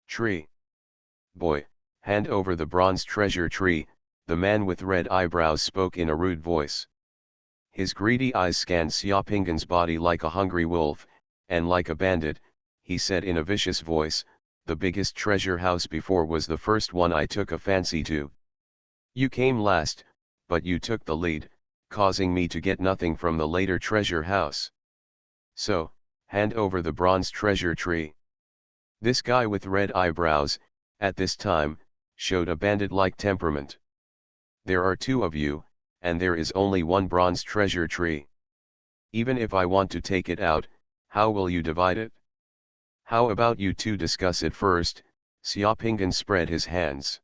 tree? Boy, hand over the bronze treasure tree, the man with red eyebrows spoke in a rude voice. His greedy eyes scanned Xiaopingan's body like a hungry wolf, and like a bandit, he said in a vicious voice, the biggest treasure house before was the first one I took a fancy to. You came last, but you took the lead, causing me to get nothing from the later treasure house. So, hand over the bronze treasure tree. This guy with red eyebrows, at this time, showed a bandit-like temperament. There are two of you, and there is only one bronze treasure tree. Even if I want to take it out, how will you divide it? How about you two discuss it first? Xiaopingan spread his hands.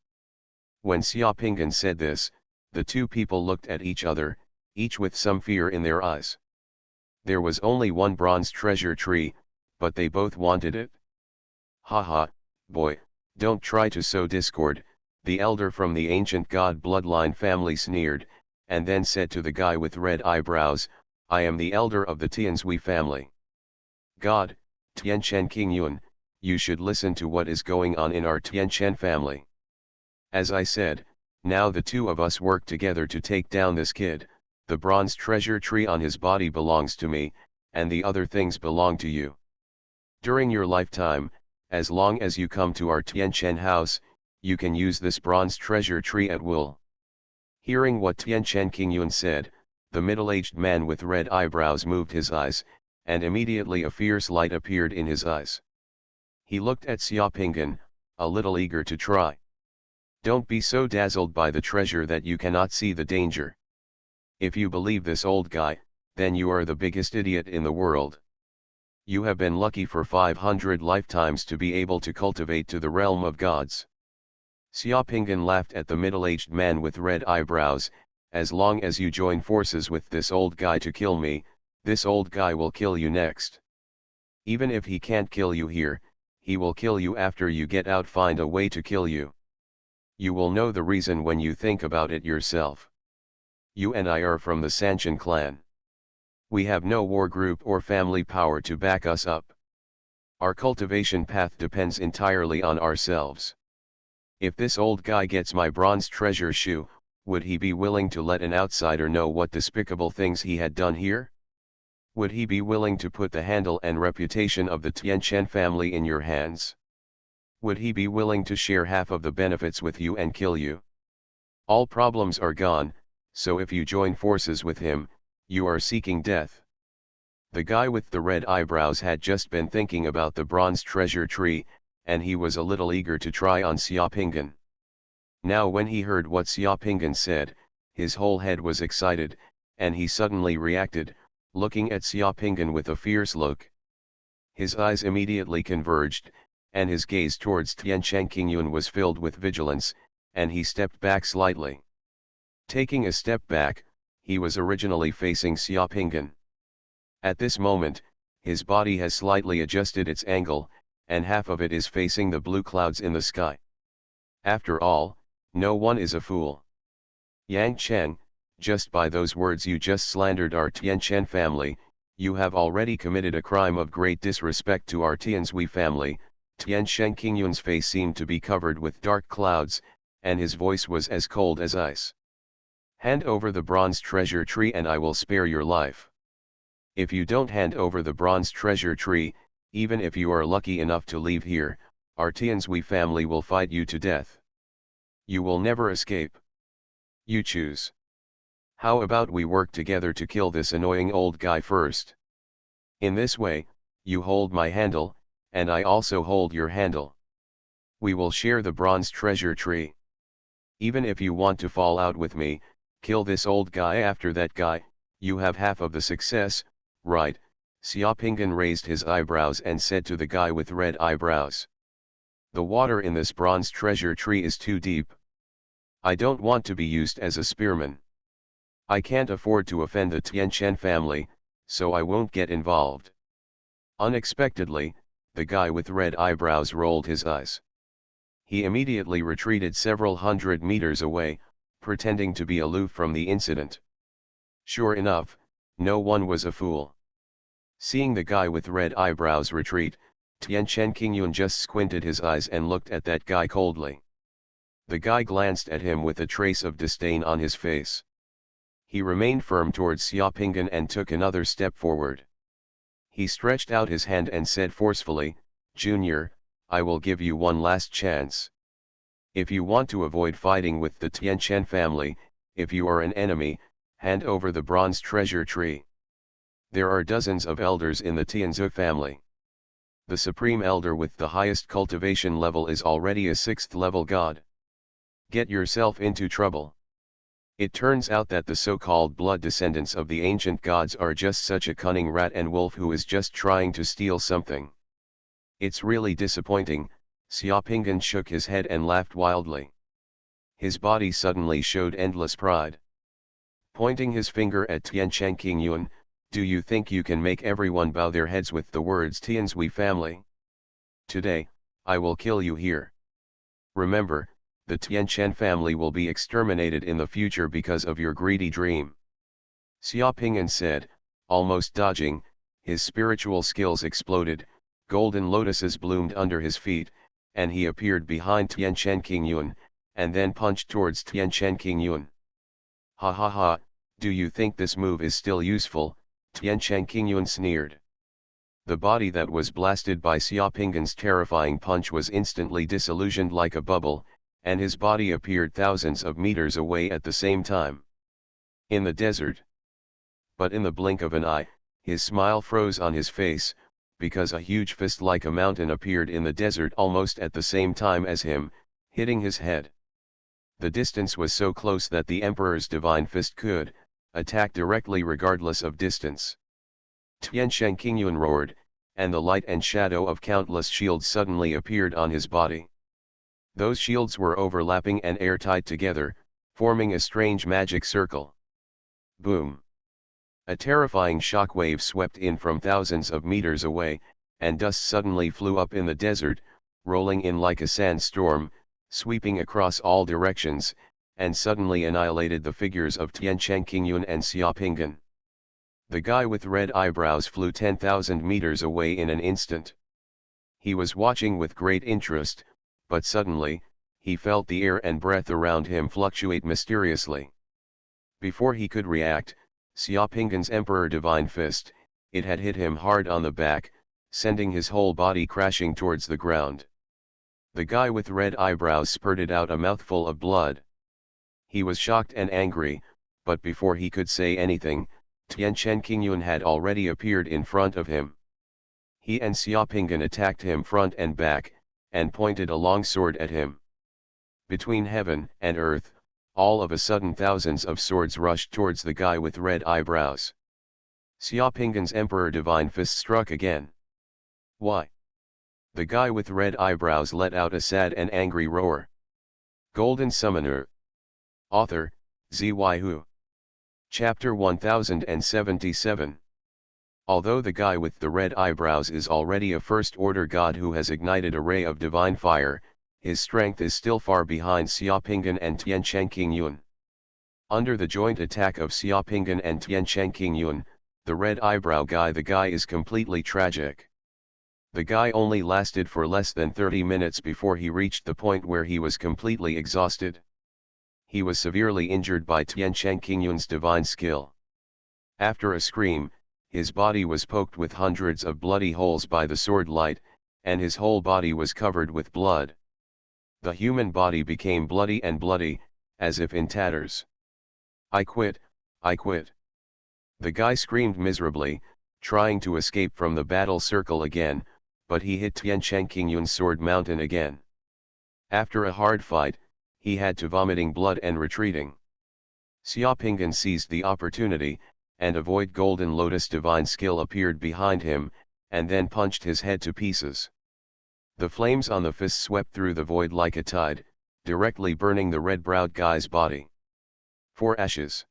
When Xiaopingan said this, the two people looked at each other, each with some fear in their eyes. There was only one bronze treasure tree, but they both wanted it. Haha, boy, don't try to sow discord, the elder from the ancient god bloodline family sneered, and then said to the guy with red eyebrows, I am the elder of the Tianzhui family. God, Tianchen Qingyun, you should listen to what is going on in our Tianchen family. As I said, now the two of us work together to take down this kid. The bronze treasure tree on his body belongs to me, and the other things belong to you. During your lifetime, as long as you come to our Tianchen house, you can use this bronze treasure tree at will. Hearing what Tianchen Qingyun said, the middle-aged man with red eyebrows moved his eyes, and immediately a fierce light appeared in his eyes. He looked at Xiaopingan, a little eager to try. Don't be so dazzled by the treasure that you cannot see the danger. If you believe this old guy, then you are the biggest idiot in the world. You have been lucky for 500 lifetimes to be able to cultivate to the realm of gods. Xiaopingan laughed at the middle-aged man with red eyebrows. As long as you join forces with this old guy to kill me, this old guy will kill you next. Even if he can't kill you here, he will kill you after you get out. Find a way to kill you. You will know the reason when you think about it yourself. You and I are from the Sanshan clan. We have no war group or family power to back us up. Our cultivation path depends entirely on ourselves. If this old guy gets my bronze treasure shoe, would he be willing to let an outsider know what despicable things he had done here? Would he be willing to put the handle and reputation of the Tianchen family in your hands? Would he be willing to share half of the benefits with you and kill you? All problems are gone, so if you join forces with him, you are seeking death. The guy with the red eyebrows had just been thinking about the bronze treasure tree, and he was a little eager to try on Xiaopingan. Now when he heard what Xiaopingan said, his whole head was excited, and he suddenly reacted, looking at Xiaopingan with a fierce look. His eyes immediately converged, and his gaze towards Tianchen Qingyun was filled with vigilance, and he stepped back slightly. Taking a step back, he was originally facing Xiaopingan. At this moment, his body has slightly adjusted its angle, and half of it is facing the blue clouds in the sky. After all, no one is a fool. Yang Cheng, just by those words you just slandered our Tianchen family. You have already committed a crime of great disrespect to our Tianzhui family. Tianchen Qingyun's face seemed to be covered with dark clouds, and his voice was as cold as ice. Hand over the bronze treasure tree and I will spare your life. If you don't hand over the bronze treasure tree, even if you are lucky enough to leave here, our Tianzhui family will fight you to death. You will never escape. You choose. How about we work together to kill this annoying old guy first? In this way, you hold my handle, and I also hold your handle. We will share the bronze treasure tree. Even if you want to fall out with me, kill this old guy after that guy, you have half of the success, right? Xiaopingan raised his eyebrows and said to the guy with red eyebrows. The water in this bronze treasure tree is too deep. I don't want to be used as a spearman. I can't afford to offend the Tianchen family, so I won't get involved. Unexpectedly, the guy with red eyebrows rolled his eyes. He immediately retreated several hundred meters away, pretending to be aloof from the incident. Sure enough, no one was a fool. Seeing the guy with red eyebrows retreat, Tianchen Qingyun just squinted his eyes and looked at that guy coldly. The guy glanced at him with a trace of disdain on his face. He remained firm towards Xiaopinggan and took another step forward. He stretched out his hand and said forcefully, "Junior, I will give you one last chance. If you want to avoid fighting with the Tianchen family, if you are an enemy, hand over the bronze treasure tree. There are dozens of elders in the Tianzhe family. The supreme elder with the highest cultivation level is already a 6th level god. Get yourself into trouble." It turns out that the so-called blood descendants of the ancient gods are just such a cunning rat and wolf who is just trying to steal something. It's really disappointing. Xiaopinggan shook his head and laughed wildly. His body suddenly showed endless pride. Pointing his finger at Tianchen Qingyun, "Do you think you can make everyone bow their heads with the words Tianzhui family? Today, I will kill you here. Remember, the Tianchen family will be exterminated in the future because of your greedy dream." Xiaopingyan said, almost dodging. His spiritual skills exploded, golden lotuses bloomed under his feet, and he appeared behind Tianchen Qingyun, and then punched towards Tianchen Qingyun. "Ha ha ha, do you think this move is still useful?" Tianchen Qingyun sneered. The body that was blasted by Xiaopinggan's terrifying punch was instantly disillusioned like a bubble, and his body appeared thousands of meters away at the same time. In the desert. But in the blink of an eye, his smile froze on his face, because a huge fist like a mountain appeared in the desert almost at the same time as him, hitting his head. The distance was so close that the Emperor's divine fist could attack directly regardless of distance. Tianchen Qingyun roared, and the light and shadow of countless shields suddenly appeared on his body. Those shields were overlapping and airtight together, forming a strange magic circle. Boom! A terrifying shockwave swept in from thousands of meters away, and dust suddenly flew up in the desert, rolling in like a sandstorm, sweeping across all directions, and suddenly annihilated the figures of Tianchen Qingyun and Xiaopinggan. The guy with red eyebrows flew 10,000 meters away in an instant. He was watching with great interest, but suddenly, he felt the air and breath around him fluctuate mysteriously. Before he could react, Xiaopinggan's Emperor Divine Fist, it had hit him hard on the back, sending his whole body crashing towards the ground. The guy with red eyebrows spurted out a mouthful of blood. He was shocked and angry, but before he could say anything, Tianchen Qingyun had already appeared in front of him. He and Xiaopinggan attacked him front and back, and pointed a long sword at him. Between heaven and earth, all of a sudden thousands of swords rushed towards the guy with red eyebrows. Xiaopinggan's Emperor Divine Fist struck again. "Why?" The guy with red eyebrows let out a sad and angry roar. Golden Summoner. Author, Xuanhuan. Chapter 1077. Although the guy with the red eyebrows is already a first-order god who has ignited a ray of divine fire, his strength is still far behind Xiaopinggan and Tianchen Qingyun. Under the joint attack of Xiaopinggan and Tianchen Qingyun, the red eyebrow guy is completely tragic. The guy only lasted for less than 30 minutes before he reached the point where he was completely exhausted. He was severely injured by Tianchen Qingyun's divine skill. After a scream, his body was poked with hundreds of bloody holes by the sword light, and his whole body was covered with blood. The human body became bloody and bloody, as if in tatters. "I quit, I quit." The guy screamed miserably, trying to escape from the battle circle again, but he hit Tianchen Qingyun's sword mountain again. After a hard fight, he had to vomiting blood and retreating. Xiaopinggan seized the opportunity, and a void golden lotus divine skill appeared behind him, and then punched his head to pieces. The flames on the fist swept through the void like a tide, directly burning the red-browed guy's body. 4 ashes.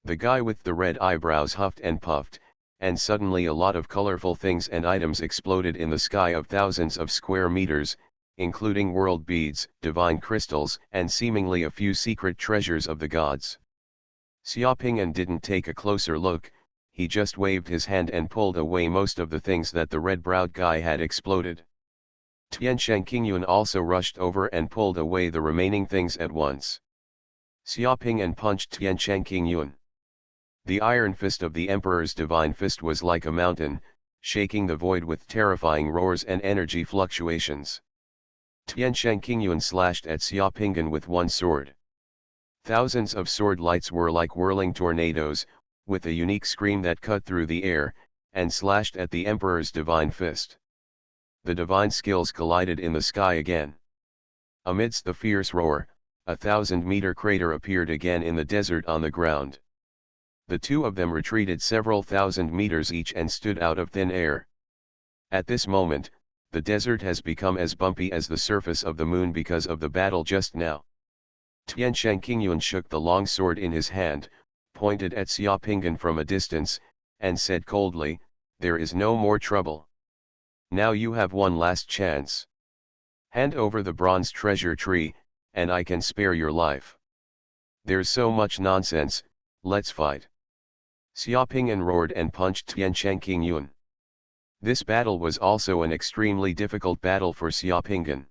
The guy with the red eyebrows huffed and puffed, and suddenly a lot of colorful things and items exploded in the sky of thousands of square meters, including world beads, divine crystals, and seemingly a few secret treasures of the gods. Xiaoping'an didn't take a closer look, he just waved his hand and pulled away most of the things that the red-browed guy had exploded. Tian Qingyun also rushed over and pulled away the remaining things at once. Xiaoping'an punched Tian Qingyun. The iron fist of the Emperor's divine fist was like a mountain, shaking the void with terrifying roars and energy fluctuations. Tian Qingyun slashed at Xiaoping'an with one sword. Thousands of sword lights were like whirling tornadoes, with a unique scream that cut through the air, and slashed at the Emperor's divine fist. The divine skills collided in the sky again. Amidst the fierce roar, a 1,000-meter crater appeared again in the desert on the ground. The two of them retreated several thousand meters each and stood out of thin air. At this moment, the desert has become as bumpy as the surface of the moon because of the battle just now. Tian Qingyun shook the long sword in his hand, pointed at Xiaoping'an from a distance, and said coldly, "There is no more trouble. Now you have one last chance. Hand over the bronze treasure tree, and I can spare your life. There's so much nonsense, let's fight." Xiaoping'an roared and punched Tian Qingyun. This battle was also an extremely difficult battle for Xiaoping'an.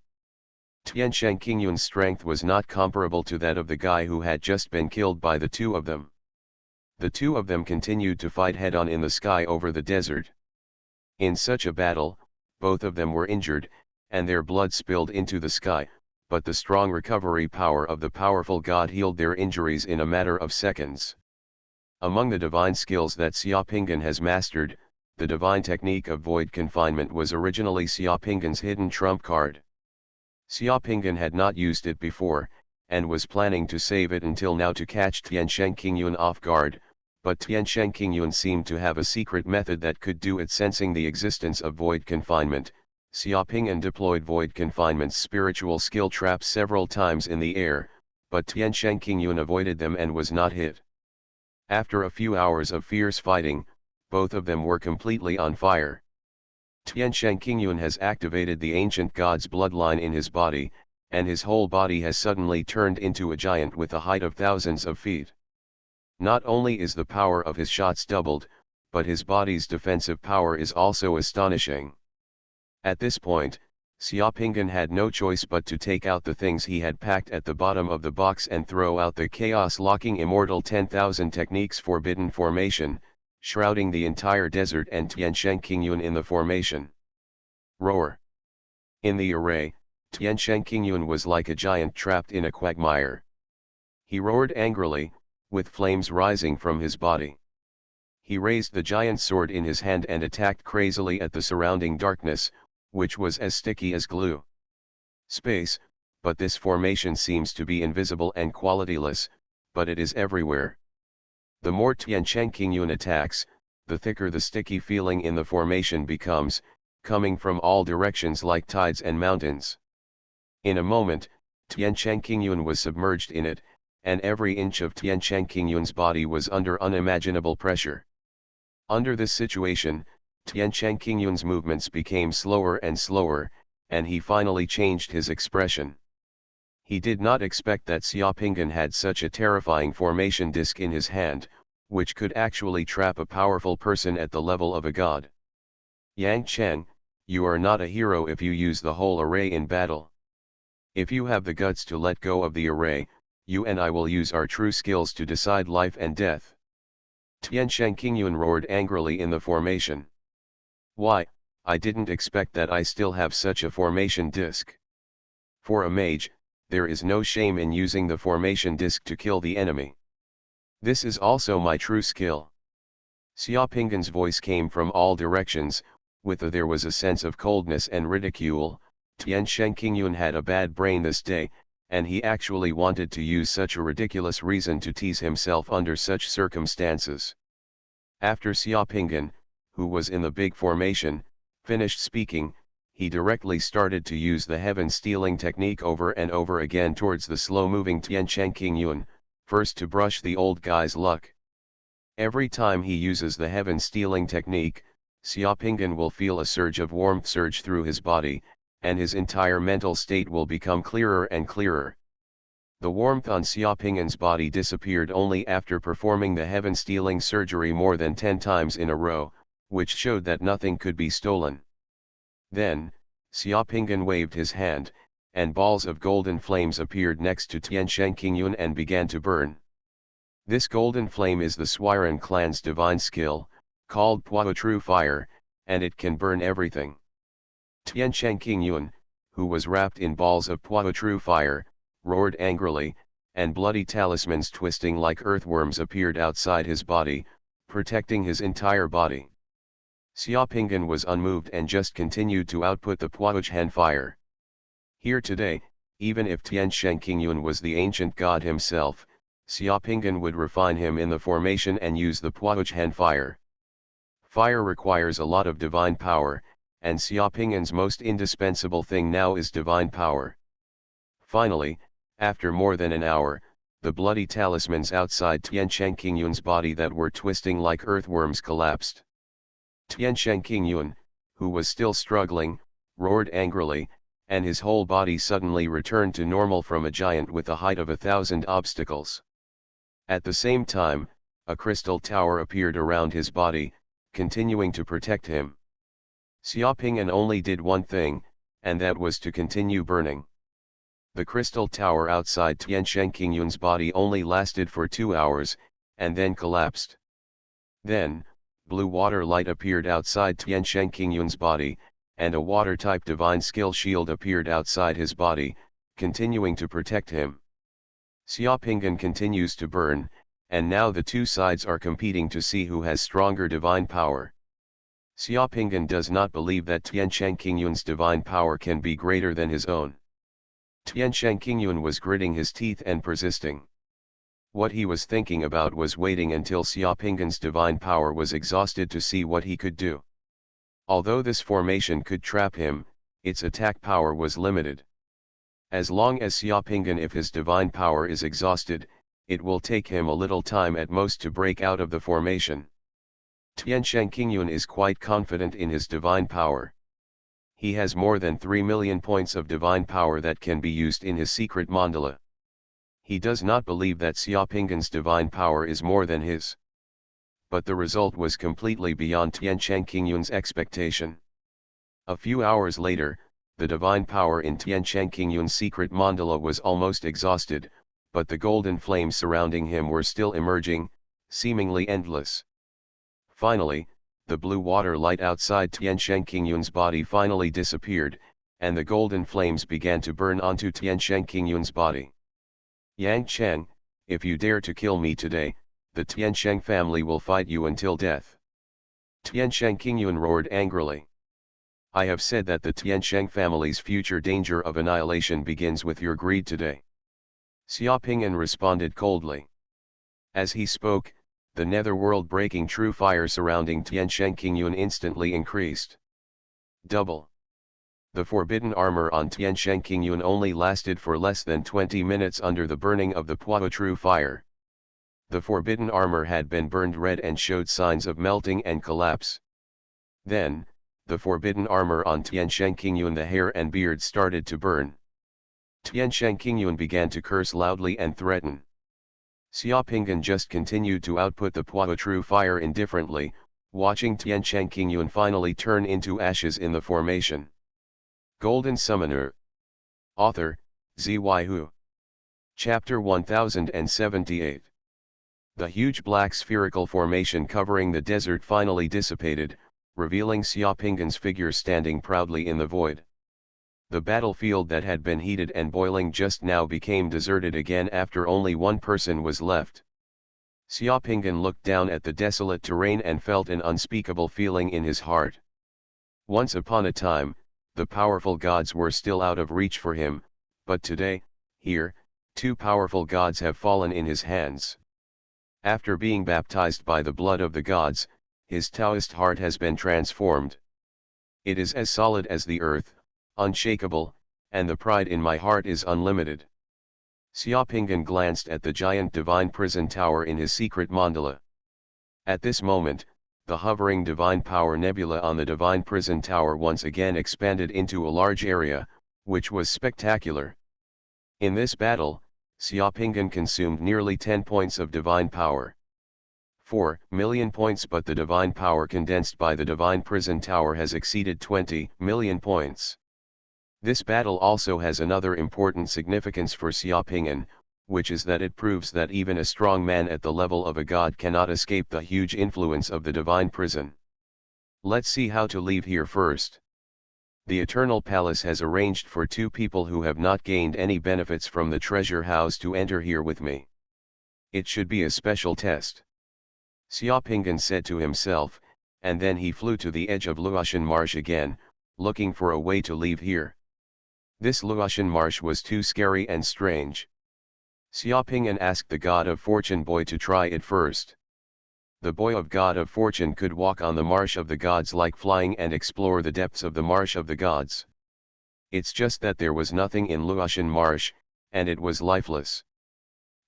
Tian Qingyun's strength was not comparable to that of the guy who had just been killed by the two of them. The two of them continued to fight head-on in the sky over the desert. In such a battle, both of them were injured, and their blood spilled into the sky, but the strong recovery power of the powerful god healed their injuries in a matter of seconds. Among the divine skills that Xiaoping'an has mastered, the divine technique of void confinement was originally Xiaoping'an's hidden trump card. Xiaoping'an had not used it before, and was planning to save it until now to catch Tian Qingyun off guard, but Tian Qingyun seemed to have a secret method that could do it. Sensing the existence of void confinement, Xiaoping'an deployed void confinement's spiritual skill traps several times in the air, but Tian Qingyun avoided them and was not hit. After a few hours of fierce fighting, both of them were completely on fire. Tian Qingyun has activated the ancient god's bloodline in his body, and his whole body has suddenly turned into a giant with a height of thousands of feet. Not only is the power of his shots doubled, but his body's defensive power is also astonishing. At this point, Xiaoping'an had no choice but to take out the things he had packed at the bottom of the box and throw out the chaos-locking immortal 10,000 techniques forbidden formation, shrouding the entire desert and Tian Qingyun in the formation. Roar. In the array, Tian Qingyun was like a giant trapped in a quagmire. He roared angrily, with flames rising from his body. He raised the giant sword in his hand and attacked crazily at the surrounding darkness, which was as sticky as glue. Space, but this formation seems to be invisible and qualityless, but it is everywhere. The more Tian Qingyun attacks, the thicker the sticky feeling in the formation becomes, coming from all directions like tides and mountains. In a moment, Tian Qingyun was submerged in it, and every inch of Tian Qingyun's body was under unimaginable pressure. Under this situation, Tian Qingyun's movements became slower and slower, and he finally changed his expression. He did not expect that Xiaoping'an had such a terrifying formation disc in his hand, which could actually trap a powerful person at the level of a god. Yang Chen, you are not a hero if you use the whole array in battle. If you have the guts to let go of the array, you and I will use our true skills to decide life and death. Tian Qingyun roared angrily in the formation. Why, I didn't expect that I still have such a formation disc. For a mage, there is no shame in using the formation disc to kill the enemy. This is also my true skill. Xiaoping'an's voice came from all directions, there was a sense of coldness and ridicule. Tian Qingyun had a bad brain this day, and he actually wanted to use such a ridiculous reason to tease himself under such circumstances. After Xiaoping'an, who was in the big formation, finished speaking, he directly started to use the heaven-stealing technique over and over again towards the slow-moving Tian Qingyun, first to brush the old guy's luck. Every time he uses the heaven-stealing technique, Xiaopinggan will feel a surge of warmth surge through his body, and his entire mental state will become clearer and clearer. The warmth on Xiaopinggan's body disappeared only after performing the heaven-stealing surgery more than 10 times in a row, which showed that nothing could be stolen. Then, Xiaopinggan waved his hand, and balls of golden flames appeared next to Tianshengqingyun and began to burn. This golden flame is the Xuanhuan clan's divine skill, called Puo True Fire, and it can burn everything. Tianshengqingyun, who was wrapped in balls of Puo True Fire, roared angrily, and bloody talismans twisting like earthworms appeared outside his body, protecting his entire body. Xiaopinggan was unmoved and just continued to output the Puochuan fire. Here today, even if Tianshengqingyun was the ancient god himself, Xiaopinggan would refine him in the formation and use the Puochuan fire. Fire requires a lot of divine power, and Xiaopinggan's most indispensable thing now is divine power. Finally, after more than an hour, the bloody talismans outside Tianshengqingyun's body that were twisting like earthworms collapsed. Tianshengqingyun, who was still struggling, roared angrily, and his whole body suddenly returned to normal from a giant with a height of 1,000 obstacles. At the same time, a crystal tower appeared around his body, continuing to protect him. Xiaopinggan only did one thing, and that was to continue burning. The crystal tower outside Tianshengqingyun's body only lasted for 2 hours, and then collapsed. Then, blue water light appeared outside Tianshengqingyun's body, and a water-type divine skill shield appeared outside his body, continuing to protect him. Xiaopinggan continues to burn, and now the two sides are competing to see who has stronger divine power. Xiaopinggan does not believe that Tianshengqingyun's divine power can be greater than his own. Tianshengqingyun was gritting his teeth and persisting. What he was thinking about was waiting until Xiaopinggan's divine power was exhausted to see what he could do. Although this formation could trap him, its attack power was limited. As long as Xiaopinggan, if his divine power is exhausted, it will take him a little time at most to break out of the formation. Tianshengqingyun is quite confident in his divine power. He has more than 3 million points of divine power that can be used in his secret mandala. He does not believe that Xiaopinggan's divine power is more than his. But the result was completely beyond Tianshengqingyun's expectation. A few hours later, the divine power in Tianshengqingyun's secret mandala was almost exhausted, but the golden flames surrounding him were still emerging, seemingly endless. Finally, the blue water light outside Tianshengqingyun's body finally disappeared, and the golden flames began to burn onto Tianshengqingyun's body. Yang Cheng, if you dare to kill me today, the Tiansheng family will fight you until death. Tianshengqingyun roared angrily. I have said that the Tiansheng family's future danger of annihilation begins with your greed today. Xiaopinggan responded coldly. As he spoke, the netherworld-breaking true fire surrounding Tianshengqingyun instantly increased. Double. The forbidden armor on Tianshengqingyun only lasted for less than 20 minutes under the burning of the Puo True Fire. The forbidden armor had been burned red and showed signs of melting and collapse. Then, the forbidden armor on Tianshengqingyun, the hair and beard started to burn. Tianshengqingyun began to curse loudly and threaten. Xiaopinggan just continued to output the Puo True Fire indifferently, watching Tianshengqingyun finally turn into ashes in the formation. Golden Summoner. Author, Xuanhuan. Chapter 1078. The huge black spherical formation covering the desert finally dissipated, revealing Xiaopinggan's figure standing proudly in the void. The battlefield that had been heated and boiling just now became deserted again after only one person was left. Xiaopinggan looked down at the desolate terrain and felt an unspeakable feeling in his heart. Once upon a time, the powerful gods were still out of reach for him, but today, here, two powerful gods have fallen in his hands. After being baptized by the blood of the gods, his Taoist heart has been transformed. It is as solid as the earth, unshakable, and the pride in my heart is unlimited. Xiaopinggan glanced at the giant divine prison tower in his secret mandala. At this moment, the hovering Divine Power Nebula on the Divine Prison Tower once again expanded into a large area, which was spectacular. In this battle, Xiaopingan consumed nearly 10 points of divine power. 4 million points, but the divine power condensed by the Divine Prison Tower has exceeded 20 million points. This battle also has another important significance for Xiaopingan, which is that it proves that even a strong man at the level of a god cannot escape the huge influence of the divine prison. Let's see how to leave here first. The Eternal Palace has arranged for 2 people who have not gained any benefits from the treasure house to enter here with me. It should be a special test. Xiaopingan said to himself, and then he flew to the edge of Luotian Marsh again, looking for a way to leave here. This Luotian Marsh was too scary and strange. Xiaopingan asked the God of Fortune boy to try it first. The boy of God of Fortune could walk on the Marsh of the Gods like flying and explore the depths of the Marsh of the Gods. It's just that there was nothing in Luotian Marsh, and it was lifeless.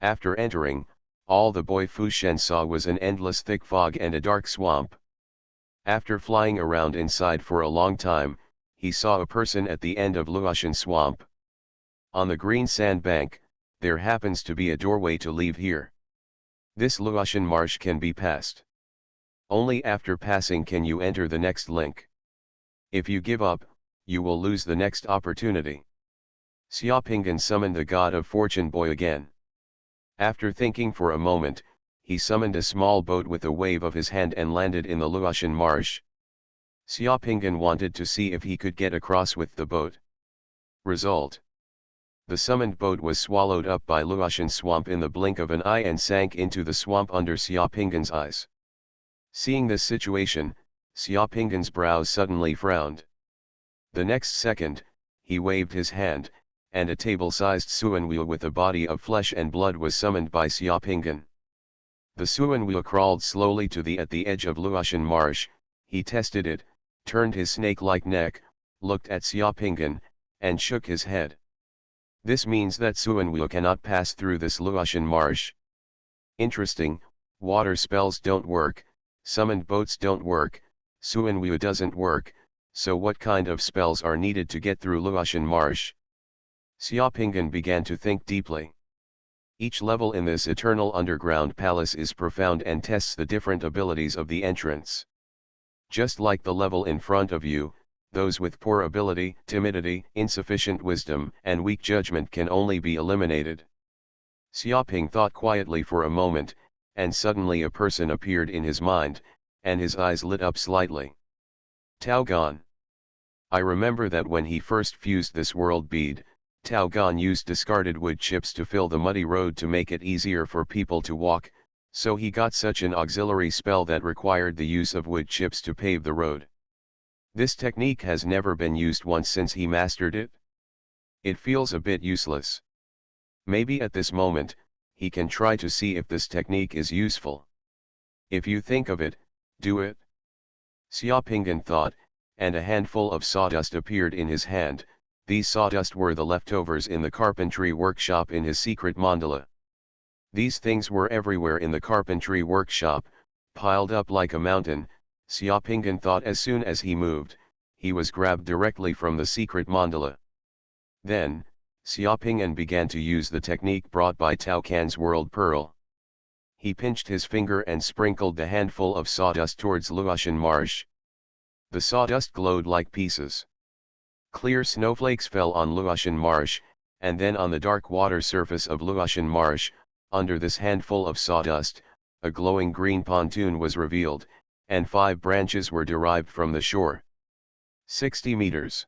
After entering, all the boy Fushen saw was an endless thick fog and a dark swamp. After flying around inside for a long time, he saw a person at the end of Luotian swamp. On the green sand bank, there happens to be a doorway to leave here. This Luotian Marsh can be passed. Only after passing can you enter the next link. If you give up, you will lose the next opportunity. Xiaopingan summoned the God of Fortune boy again. After thinking for a moment, he summoned a small boat with a wave of his hand and landed in the Luotian Marsh. Xiaopingan wanted to see if he could get across with the boat. Result: the summoned boat was swallowed up by Luotian swamp in the blink of an eye and sank into the swamp under Xiaopingan's eyes. Seeing this situation, Xiaopingan's brows suddenly frowned. The next second, he waved his hand, and a table-sized Xuanhuan with a body of flesh and blood was summoned by Xiaopingan. The Xuanhuan crawled slowly to at the edge of Luotian Marsh. He tested it, turned his snake-like neck, looked at Xiaopingan, and shook his head. This means that Xuanhuan cannot pass through this Luotian Marsh. Interesting, water spells don't work, summoned boats don't work, Xuanhuan doesn't work, so what kind of spells are needed to get through Luotian Marsh? Xiaopingan began to think deeply. Each level in this eternal underground palace is profound and tests the different abilities of the entrants. Just like the level in front of you, those with poor ability, timidity, insufficient wisdom, and weak judgment can only be eliminated. Xiaoping thought quietly for a moment, and suddenly a person appeared in his mind, and his eyes lit up slightly. Tao Gan. I remember that when he first fused this world bead, Tao Gan used discarded wood chips to fill the muddy road to make it easier for people to walk, so he got such an auxiliary spell that required the use of wood chips to pave the road. This technique has never been used once since he mastered it. It feels a bit useless. Maybe at this moment, he can try to see if this technique is useful. If you think of it, do it. Xiaopingan thought, and a handful of sawdust appeared in his hand. These sawdust were the leftovers in the carpentry workshop in his secret mandala. These things were everywhere in the carpentry workshop, piled up like a mountain. Xiaopingan thought as soon as he moved, he was grabbed directly from the secret mandala. Then, Xiaopingan began to use the technique brought by Tao Can's world pearl. He pinched his finger and sprinkled the handful of sawdust towards Luotian Marsh. The sawdust glowed like pieces. Clear snowflakes fell on Luotian Marsh, and then on the dark water surface of Luotian Marsh, under this handful of sawdust, a glowing green pontoon was revealed, and 5 branches were derived from the shore. 60 meters.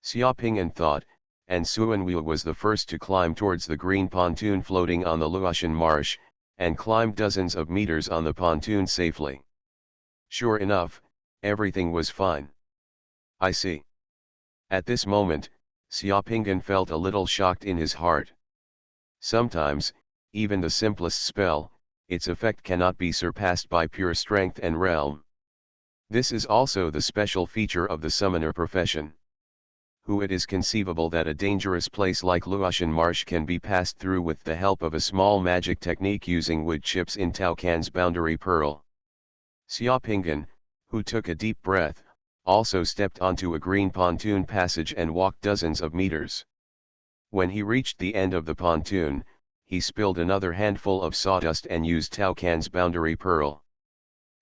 Xiaopingan thought, and Xuanhuan was the first to climb towards the green pontoon floating on the Luotian Marsh, and climbed dozens of meters on the pontoon safely. Sure enough, everything was fine. I see. At this moment, Xiaopingan felt a little shocked in his heart. Sometimes, even the simplest spell, its effect cannot be surpassed by pure strength and realm. This is also the special feature of the summoner profession. Who it is conceivable that a dangerous place like Luotian Marsh can be passed through with the help of a small magic technique using wood chips in Tao Can's boundary pearl. Xiaopingan, who took a deep breath, also stepped onto a green pontoon passage and walked dozens of meters. When he reached the end of the pontoon, he spilled another handful of sawdust and used Tao Can's boundary pearl.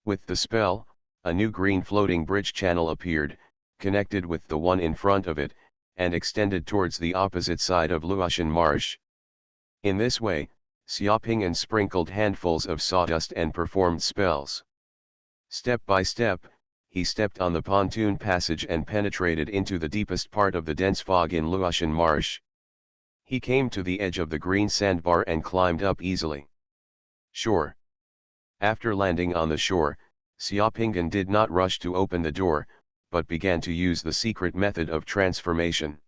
With the spell, a new green floating bridge channel appeared, connected with the one in front of it, and extended towards the opposite side of Luotian Marsh. In this way, Xiaopingan sprinkled handfuls of sawdust and performed spells. Step by step, he stepped on the pontoon passage and penetrated into the deepest part of the dense fog in Luotian Marsh. He came to the edge of the green sandbar and climbed up easily. Shore. After landing on the shore, Xiaopingan did not rush to open the door, but began to use the secret method of transformation.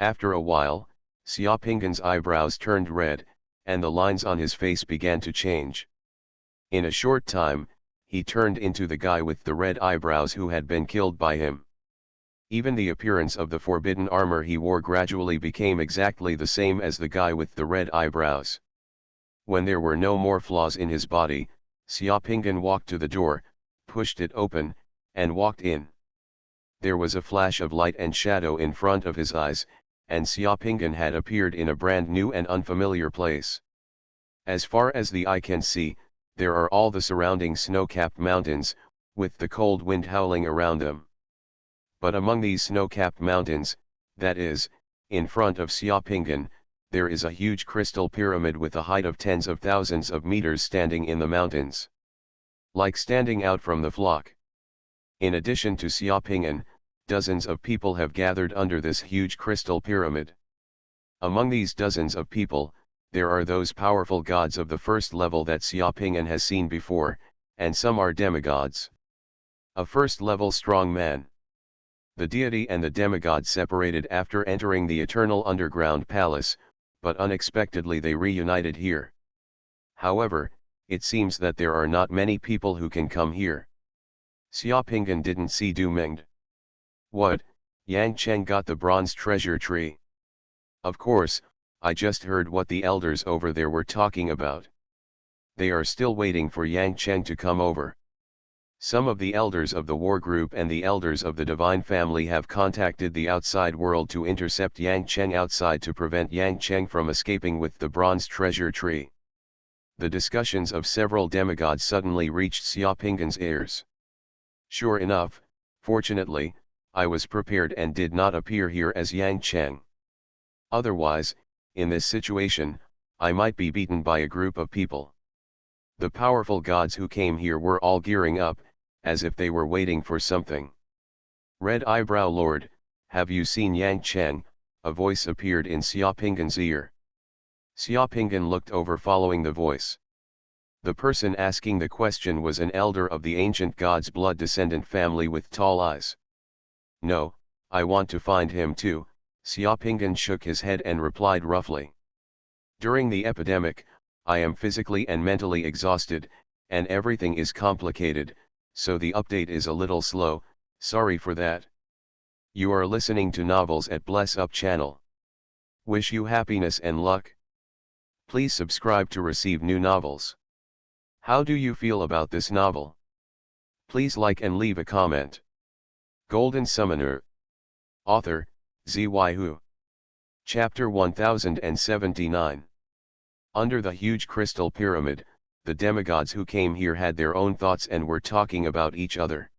After a while, Xiaopingan's eyebrows turned red, and the lines on his face began to change. In a short time, he turned into the guy with the red eyebrows who had been killed by him. Even the appearance of the forbidden armor he wore gradually became exactly the same as the guy with the red eyebrows. When there were no more flaws in his body, Xiaopingan walked to the door, pushed it open, and walked in. There was a flash of light and shadow in front of his eyes, and Xiaopingan had appeared in a brand new and unfamiliar place. As far as the eye can see, there are all the surrounding snow-capped mountains, with the cold wind howling around them. But among these snow-capped mountains, that is, in front of Xiaopingan, there is a huge crystal pyramid with a height of tens of thousands of meters standing in the mountains. Like standing out from the flock. In addition to Xiaopingan, dozens of people have gathered under this huge crystal pyramid. Among these dozens of people, there are those powerful gods of the first level that Xiaopingan has seen before, and some are demigods. A first-level strong man. The deity and the demigod separated after entering the eternal underground palace, but unexpectedly they reunited here. However, it seems that there are not many people who can come here. Xiaopingan didn't see Du Mingde. What, Yang Cheng got the bronze treasure tree? Of course, I just heard what the elders over there were talking about. They are still waiting for Yang Cheng to come over. Some of the elders of the war group and the elders of the divine family have contacted the outside world to intercept Yang Cheng outside to prevent Yang Cheng from escaping with the bronze treasure tree. The discussions of several demigods suddenly reached Xiaopingan's ears. Sure enough, fortunately, I was prepared and did not appear here as Yang Cheng. Otherwise, in this situation, I might be beaten by a group of people. The powerful gods who came here were all gearing up, as if they were waiting for something. Red Eyebrow Lord, have you seen Yang Cheng? A voice appeared in Xiaopingan's ear. Xiaopingan looked over following the voice. The person asking the question was an elder of the ancient god's blood descendant family with tall eyes. No, I want to find him too, Xiaopingan shook his head and replied roughly. During the epidemic, I am physically and mentally exhausted, and everything is complicated, so the update is a little slow, sorry for that. You are listening to Novels at Bless Up channel. Wish you happiness and luck. Please subscribe to receive new novels. How do you feel about this novel? Please like and leave a comment. Golden Summoner. Author, Xuanhuan. Chapter 1079. Under the huge crystal pyramid, the demigods who came here had their own thoughts and were talking about each other.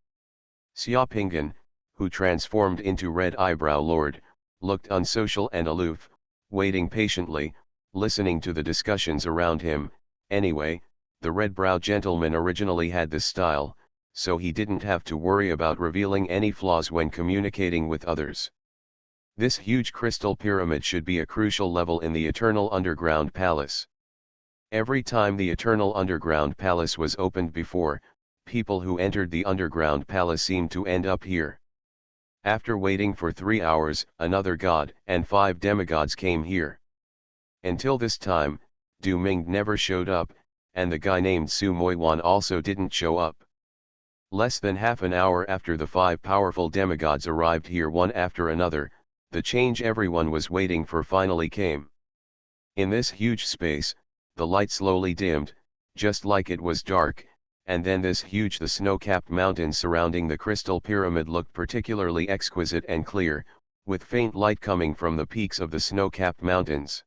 Xiaopingan, who transformed into Red Eyebrow Lord, looked unsocial and aloof, waiting patiently, listening to the discussions around him. Anyway, the red-brow gentleman originally had this style, so he didn't have to worry about revealing any flaws when communicating with others. This huge crystal pyramid should be a crucial level in the Eternal Underground Palace. Every time the Eternal Underground Palace was opened before, people who entered the Underground Palace seemed to end up here. After waiting for 3 hours, another god and 5 demigods came here. Until this time, Du Mingde never showed up, and the guy named Xuanhuan also didn't show up. Less than half an hour after the 5 powerful demigods arrived here one after another, the change everyone was waiting for finally came. In this huge space, the light slowly dimmed, just like it was dark, and then this huge. The snow-capped mountains surrounding the crystal pyramid looked particularly exquisite and clear, with faint light coming from the peaks of the snow-capped mountains.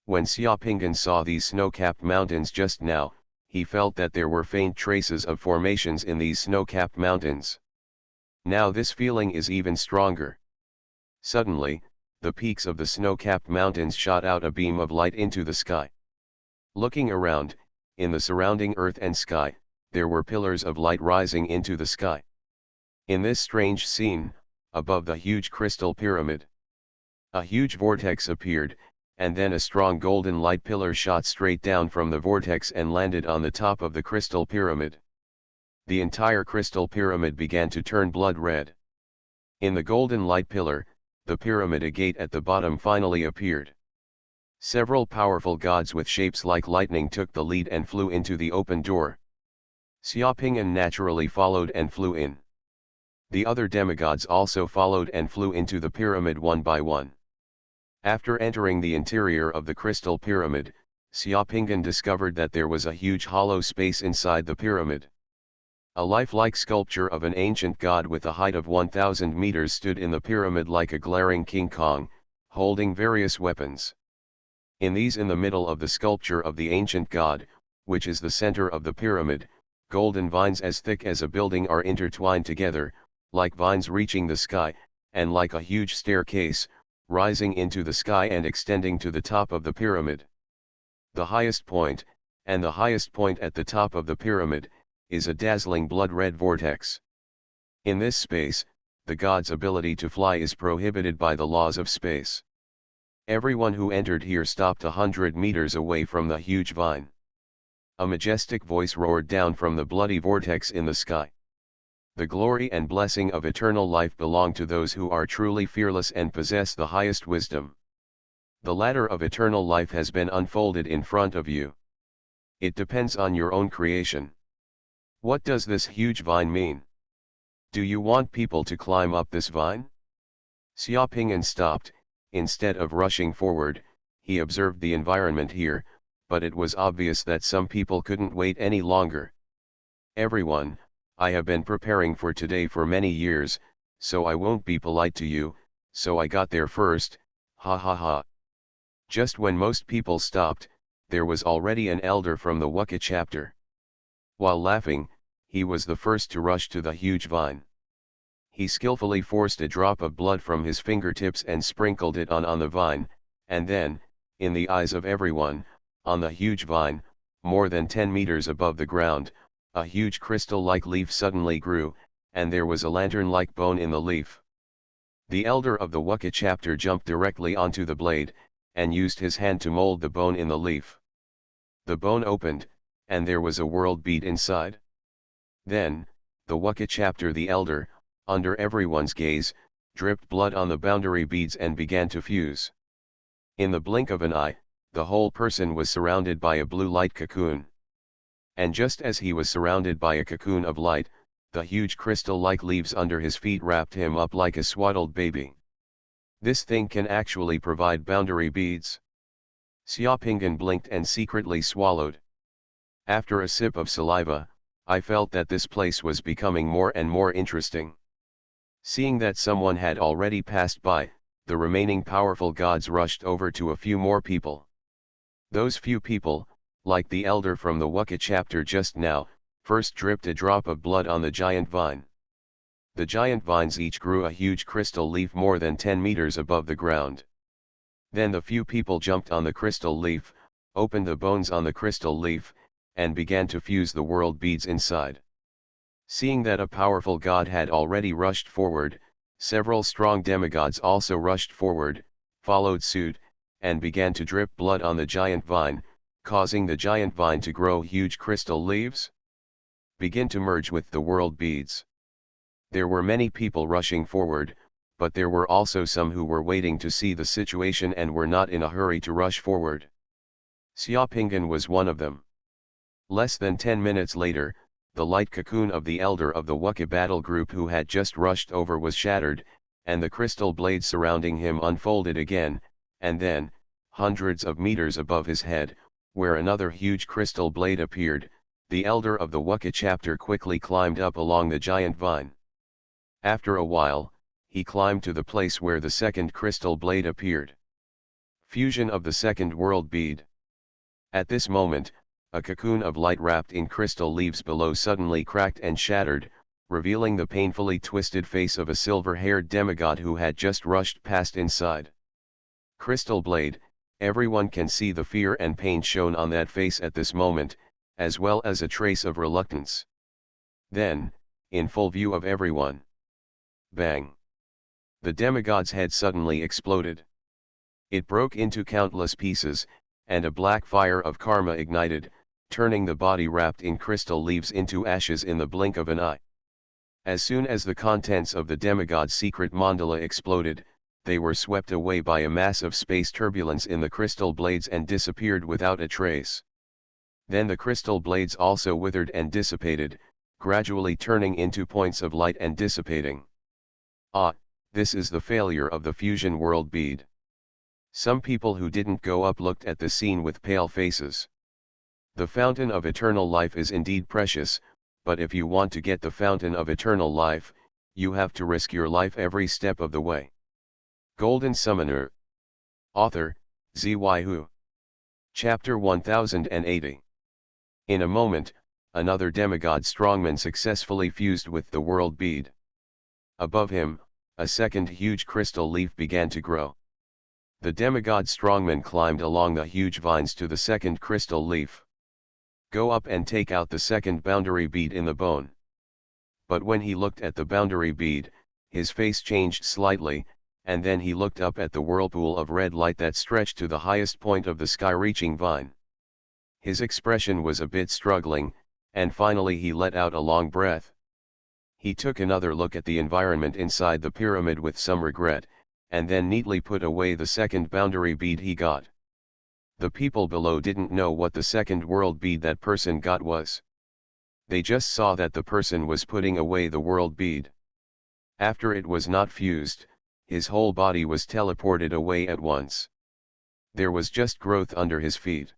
When Xiaopingyan saw these snow-capped mountains just now, he felt that there were faint traces of formations in these snow-capped mountains. Now this feeling is even stronger. Suddenly, the peaks of the snow-capped mountains shot out a beam of light into the sky. Looking around, in the surrounding earth and sky, there were pillars of light rising into the sky. In this strange scene, above the huge crystal pyramid, a huge vortex appeared, and then a strong golden light pillar shot straight down from the vortex and landed on the top of the crystal pyramid. The entire crystal pyramid began to turn blood red. In the golden light pillar, the pyramid a gate at the bottom finally appeared. Several powerful gods with shapes like lightning took the lead and flew into the open door. Xiaopingyan naturally followed and flew in. The other demigods also followed and flew into the pyramid one by one. After entering the interior of the crystal pyramid, Xiaopingyan discovered that there was a huge hollow space inside the pyramid. A lifelike sculpture of an ancient god with a height of 1,000 meters stood in the pyramid like a glaring King Kong, holding various weapons. In the middle of the sculpture of the ancient god, which is the center of the pyramid, golden vines as thick as a building are intertwined together, like vines reaching the sky, and like a huge staircase, rising into the sky and extending to the top of the pyramid. The highest point, and the highest point at the top of the pyramid, is a dazzling blood-red vortex. In this space, the god's ability to fly is prohibited by the laws of space. Everyone who entered here stopped 100 meters away from the huge vine. A majestic voice roared down from the bloody vortex in the sky. The glory and blessing of eternal life belong to those who are truly fearless and possess the highest wisdom. The ladder of eternal life has been unfolded in front of you. It depends on your own creation. What does this huge vine mean? Do you want people to climb up this vine? Xiaopingyan stopped. Instead of rushing forward, he observed the environment here, but it was obvious that some people couldn't wait any longer. Everyone, I have been preparing for today for many years, so I won't be polite to you, so I got there first, ha ha ha. Just when most people stopped, there was already an elder from the Wukka chapter. While laughing, he was the first to rush to the huge vine. He skillfully forced a drop of blood from his fingertips and sprinkled it on the vine, and then, in the eyes of everyone, on the huge vine, more than 10 meters above the ground, a huge crystal-like leaf suddenly grew, and there was a lantern-like bone in the leaf. The elder of the Wukka chapter jumped directly onto the blade, and used his hand to mold the bone in the leaf. The bone opened, and there was a world bead inside. Then, the Wukka chapter the elder, under everyone's gaze, dripped blood on the boundary beads and began to fuse. In the blink of an eye, the whole person was surrounded by a blue light cocoon. And just as he was surrounded by a cocoon of light, the huge crystal-like leaves under his feet wrapped him up like a swaddled baby. This thing can actually provide boundary beads. Xiaopingyan blinked and secretly swallowed. After a sip of saliva, I felt that this place was becoming more and more interesting. Seeing that someone had already passed by, the remaining powerful gods rushed over to a few more people. Those few people, like the elder from the Wukka chapter just now, first dripped a drop of blood on the giant vine. The giant vines each grew a huge crystal leaf more than 10 meters above the ground. Then the few people jumped on the crystal leaf, opened the bones on the crystal leaf, and began to fuse the world beads inside. Seeing that a powerful god had already rushed forward, several strong demigods also rushed forward, followed suit, and began to drip blood on the giant vine, causing the giant vine to grow huge crystal leaves. Begin to merge with the world beads. There were many people rushing forward, but there were also some who were waiting to see the situation and were not in a hurry to rush forward. Xiaopingyan was one of them. Less than 10 minutes later, the light cocoon of the elder of the Wukka battle group who had just rushed over was shattered, and the crystal blade surrounding him unfolded again, and then, hundreds of meters above his head, where another huge crystal blade appeared, The elder of the Wukka chapter quickly climbed up along the giant vine. After a while, he climbed to the place where the second crystal blade appeared. Fusion of the second world bead. At this moment, a cocoon of light wrapped in crystal leaves below suddenly cracked and shattered, revealing the painfully twisted face of a silver-haired demigod who had just rushed past inside. Crystal blade, everyone can see the fear and pain shown on that face at this moment, as well as a trace of reluctance. Then, in full view of everyone, bang! The demigod's head suddenly exploded. It broke into countless pieces, and a black fire of karma ignited, turning the body wrapped in crystal leaves into ashes in the blink of an eye. As soon as the contents of the demigod's secret mandala exploded, they were swept away by a mass of space turbulence in the crystal blades and disappeared without a trace. Then the crystal blades also withered and dissipated, gradually turning into points of light and dissipating. Ah, this is the failure of the fusion world bead. Some people who didn't go up looked at the scene with pale faces. The fountain of eternal life is indeed precious, but if you want to get the fountain of eternal life, you have to risk your life every step of the way. Golden Summoner. Author, Xuanhuan. Chapter 1080. In a moment, another demigod strongman successfully fused with the world bead. Above him, a second huge crystal leaf began to grow. The demigod strongman climbed along the huge vines to the second crystal leaf. Go up and take out the second boundary bead in the bone. But when he looked at the boundary bead, his face changed slightly, and then he looked up at the whirlpool of red light that stretched to the highest point of the sky-reaching vine. His expression was a bit struggling, and finally he let out a long breath. He took another look at the environment inside the pyramid with some regret, and then neatly put away the second boundary bead he got. The people below didn't know what the second world bead that person got was. They just saw that the person was putting away the world bead. After it was not fused, his whole body was teleported away at once. There was just growth under his feet.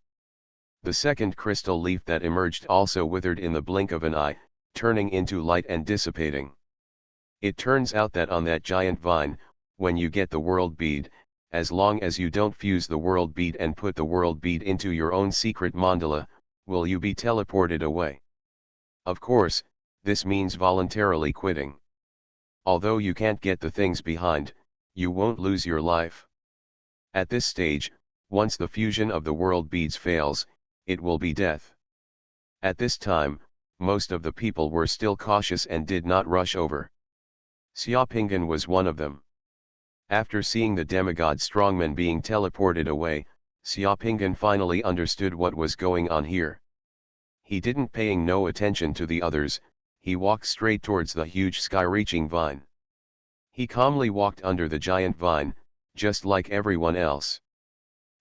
The second crystal leaf that emerged also withered in the blink of an eye, turning into light and dissipating. It turns out that on that giant vine, when you get the world bead, as long as you don't fuse the world bead and put the world bead into your own secret mandala, will you be teleported away. Of course, this means voluntarily quitting. Although you can't get the things behind, you won't lose your life. At this stage, once the fusion of the world beads fails, it will be death. At this time, most of the people were still cautious and did not rush over. Xiaopingan was one of them. After seeing the demigod strongman being teleported away, Xiaopingan finally understood what was going on here. He didn't paying no attention to the others, he walked straight towards the huge sky-reaching vine. He calmly walked under the giant vine, just like everyone else.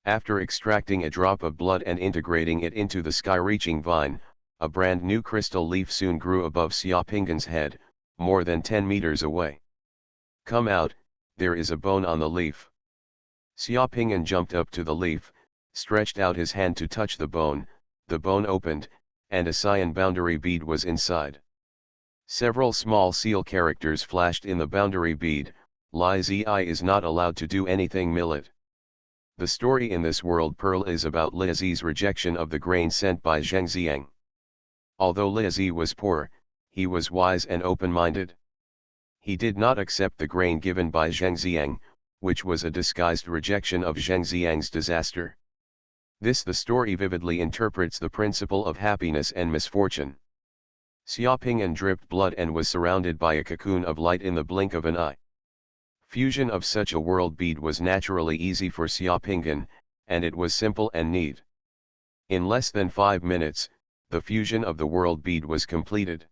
After extracting a drop of blood and integrating it into the sky-reaching vine, a brand new crystal leaf soon grew above Xiaopingan's head, more than 10 meters away. Come out, there is a bone on the leaf. Xiaopingan jumped up to the leaf, stretched out his hand to touch the bone opened, and a cyan boundary bead was inside. Several small seal characters flashed in the boundary bead. Li Zi is not allowed to do anything millet. The story in this world Pearl is about Li Zi's rejection of the grain sent by Zheng Xiang. Although Li Zi was poor, he was wise and open-minded. He did not accept the grain given by Zheng Xiang, which was a disguised rejection of Zheng Xiang's disaster. This the story vividly interprets the principle of happiness and misfortune. Xiaopingan dripped blood and was surrounded by a cocoon of light in the blink of an eye. Fusion of such a world bead was naturally easy for Xiaopingan, and it was simple and neat. In less than 5 minutes, the fusion of the world bead was completed.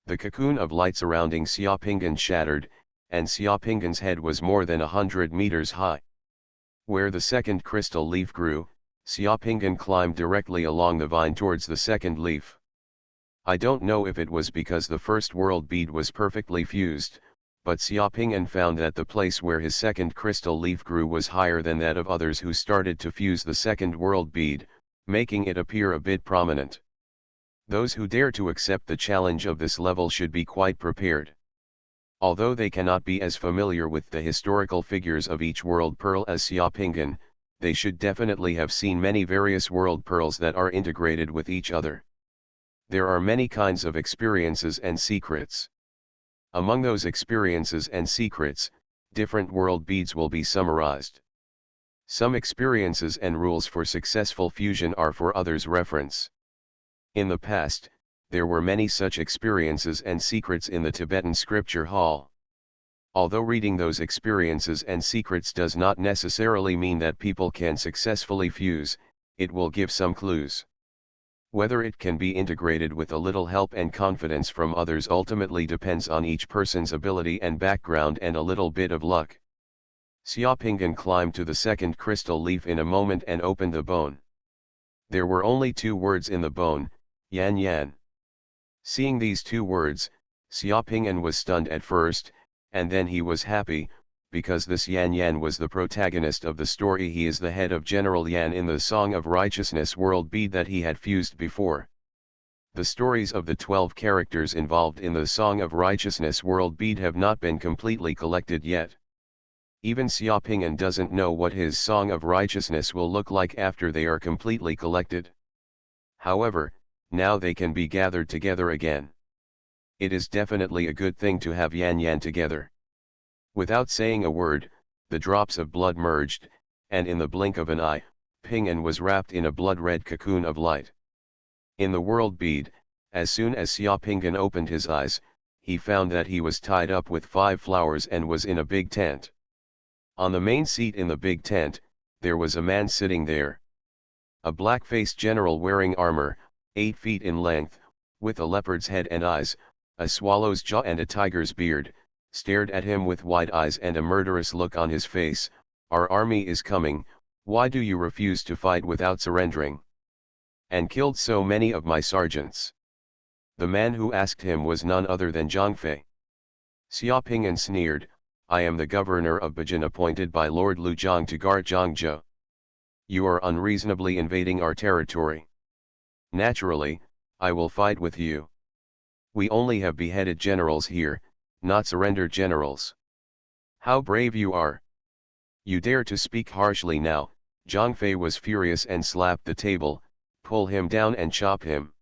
The cocoon of light surrounding Xiaopingan shattered, and Xiaopingan's head was more than 100 meters high. Where the second crystal leaf grew, Xiaopingan climbed directly along the vine towards the second leaf. I don't know if it was because the first world bead was perfectly fused, but Xiaopingan found that the place where his second crystal leaf grew was higher than that of others who started to fuse the second world bead, making it appear a bit prominent. Those who dare to accept the challenge of this level should be quite prepared. Although they cannot be as familiar with the historical figures of each world pearl as Xiaopingyan, they should definitely have seen many various world pearls that are integrated with each other. There are many kinds of experiences and secrets. Among those experiences and secrets, different world beads will be summarized. Some experiences and rules for successful fusion are for others' reference. In the past, there were many such experiences and secrets in the Tibetan scripture hall. Although reading those experiences and secrets does not necessarily mean that people can successfully fuse, it will give some clues. Whether it can be integrated with a little help and confidence from others ultimately depends on each person's ability and background and a little bit of luck. Xiaopingyan climbed to the second crystal leaf in a moment and opened the bone. There were only 2 words in the bone, Yan Yan. Seeing these 2 words, Xiaopingyan was stunned at first, and then he was happy, because this Yan Yan was the protagonist of the story. He is the head of General Yan in the Song of Righteousness world bead that he had fused before. The stories of the 12 characters involved in the Song of Righteousness world bead have not been completely collected yet. Even Xiaopingyan doesn't know what his Song of Righteousness will look like after they are completely collected. However, now they can be gathered together again. It is definitely a good thing to have Yan Yan together. Without saying a word, the drops of blood merged, and in the blink of an eye, Pingyan was wrapped in a blood-red cocoon of light. In the world bead, as soon as Xiaopingyan opened his eyes, he found that he was tied up with 5 flowers and was in a big tent. On the main seat in the big tent, there was a man sitting there. A black-faced general wearing armor, 8 feet in length, with a leopard's head and eyes, a swallow's jaw and a tiger's beard, stared at him with wide eyes and a murderous look on his face. "Our army is coming, why do you refuse to fight without surrendering? And killed so many of my sergeants?" The man who asked him was none other than Zhang Fei. Xiaopingyan sneered, "I am the governor of Beijing appointed by Lord Luzhang to guard Zhangzhou. You are unreasonably invading our territory. Naturally, I will fight with you. We only have beheaded generals here, not surrendered generals. How brave you are! You dare to speak harshly now." Zhang Fei was furious and slapped the table, "Pull him down and chop him."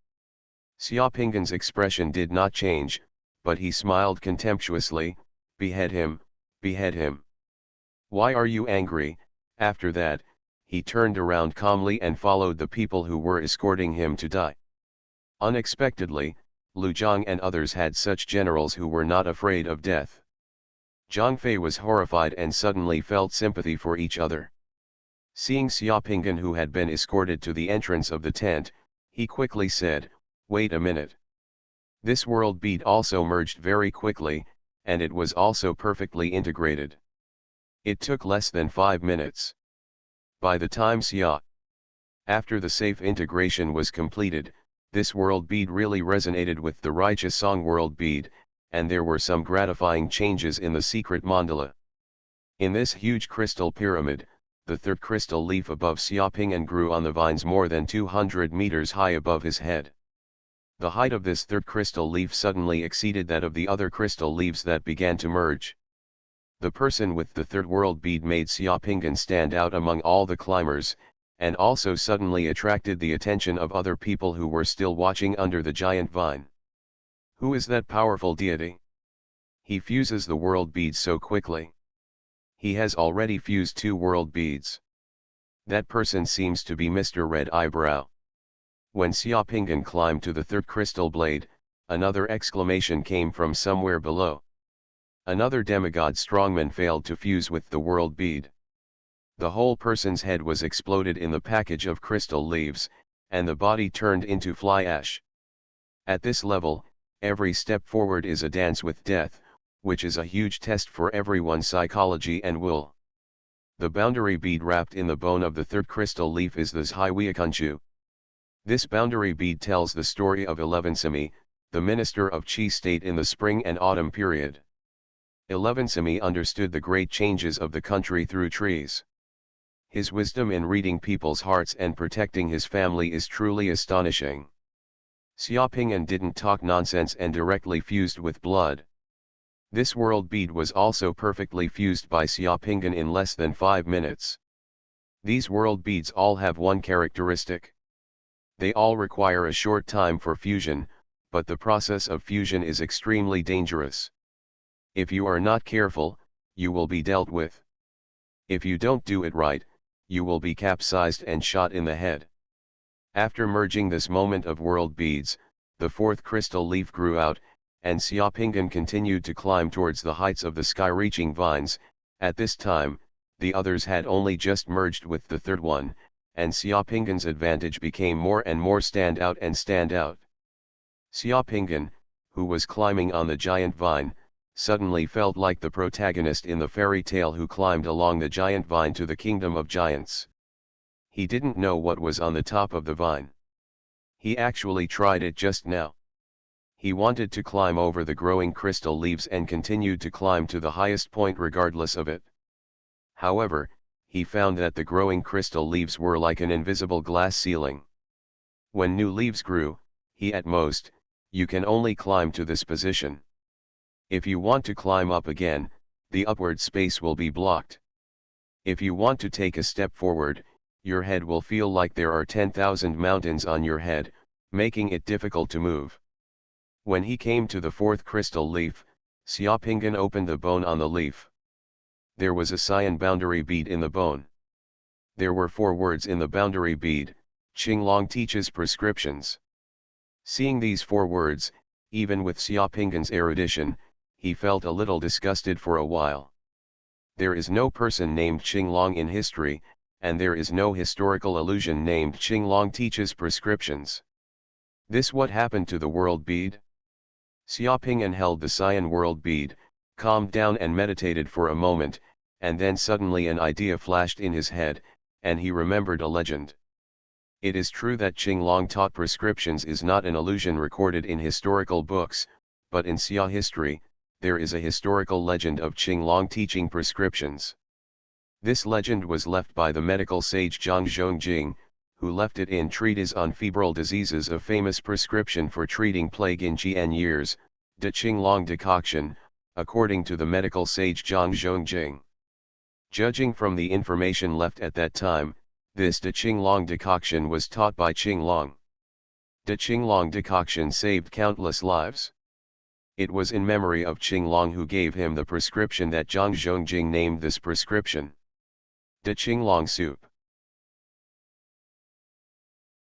Xiaopingyan's expression did not change, but he smiled contemptuously, "Behead him, behead him. Why are you angry?" After that, he turned around calmly and followed the people who were escorting him to die. Unexpectedly, Lu Zhang and others had such generals who were not afraid of death. Zhang Fei was horrified and suddenly felt sympathy for each other. Seeing Xiaopingyan who had been escorted to the entrance of the tent, he quickly said, "Wait a minute." This world bead also merged very quickly, and it was also perfectly integrated. It took less than 5 minutes. By the time After the safe integration was completed, this world bead really resonated with the Righteous Song world bead, and there were some gratifying changes in the secret mandala. In this huge crystal pyramid, the 3rd crystal leaf above Xiaopingyan grew on the vines more than 200 meters high above his head. The height of this 3rd crystal leaf suddenly exceeded that of the other crystal leaves that began to merge. The person with the 3rd world bead made Xiaopingyan stand out among all the climbers, and also suddenly attracted the attention of other people who were still watching under the giant vine. Who is that powerful deity? He fuses the world beads so quickly. He has already fused 2 world beads. That person seems to be Mr. Red Eyebrow. When Xiaopingyan climbed to the 3rd crystal blade, another exclamation came from somewhere below. Another demigod strongman failed to fuse with the world bead. The whole person's head was exploded in the package of crystal leaves, and the body turned into fly ash. At this level, every step forward is a dance with death, which is a huge test for everyone's psychology and will. The boundary bead wrapped in the bone of the 3rd crystal leaf is the Zhaiwiakunchu. This boundary bead tells the story of 11 the minister of Qi state in the spring and autumn period. 11 understood the great changes of the country through trees. His wisdom in reading people's hearts and protecting his family is truly astonishing. Xiaoping'an didn't talk nonsense and directly fused with blood. This world bead was also perfectly fused by Xiaoping'an in less than 5 minutes. These world beads all have one characteristic. They all require a short time for fusion, but the process of fusion is extremely dangerous. If you are not careful, you will be dealt with. If you don't do it right, you will be capsized and shot in the head. After merging this moment of world beads, the fourth crystal leaf grew out, and Xiaoping'an continued to climb towards the heights of the sky-reaching vines. At this time, the others had only just merged with the third one, and Xiaoping'an's advantage became more and more stand out. Xiaoping'an, who was climbing on the giant vine, suddenly felt like the protagonist in the fairy tale who climbed along the giant vine to the kingdom of giants. He didn't know what was on the top of the vine. He actually tried it just now. He wanted to climb over the growing crystal leaves and continued to climb to the highest point regardless of it. However, he found that the growing crystal leaves were like an invisible glass ceiling. When new leaves grew, at most, you can only climb to this position. If you want to climb up again, the upward space will be blocked. If you want to take a step forward, your head will feel like there are 10,000 mountains on your head, making it difficult to move. When he came to the fourth crystal leaf, Xiaoping'an opened the bone on the leaf. There was a cyan boundary bead in the bone. There were 4 words in the boundary bead: Qinglong teaches prescriptions. Seeing these 4 words, even with Xiaoping'an's erudition, he felt a little disgusted for a while. There is no person named Qinglong in history, and there is no historical allusion named Qinglong teaches prescriptions. This what happened to the world bead? Xiaoping'an held the cyan world bead, calmed down and meditated for a moment, and then suddenly an idea flashed in his head, and he remembered a legend. It is true that Qinglong taught prescriptions is not an allusion recorded in historical books, but in Xia history, there is a historical legend of Qinglong teaching prescriptions. This legend was left by the medical sage Zhang Zhongjing, who left it in Treatise on Febrile Diseases, a famous prescription for treating plague in GN years, De Qinglong decoction, according to the medical sage Zhang Zhongjing. Judging from the information left at that time, this De Qinglong decoction was taught by Qinglong. De Qinglong decoction saved countless lives. It was in memory of Qinglong who gave him the prescription that Zhang Zhongjing named this prescription De Qinglong soup.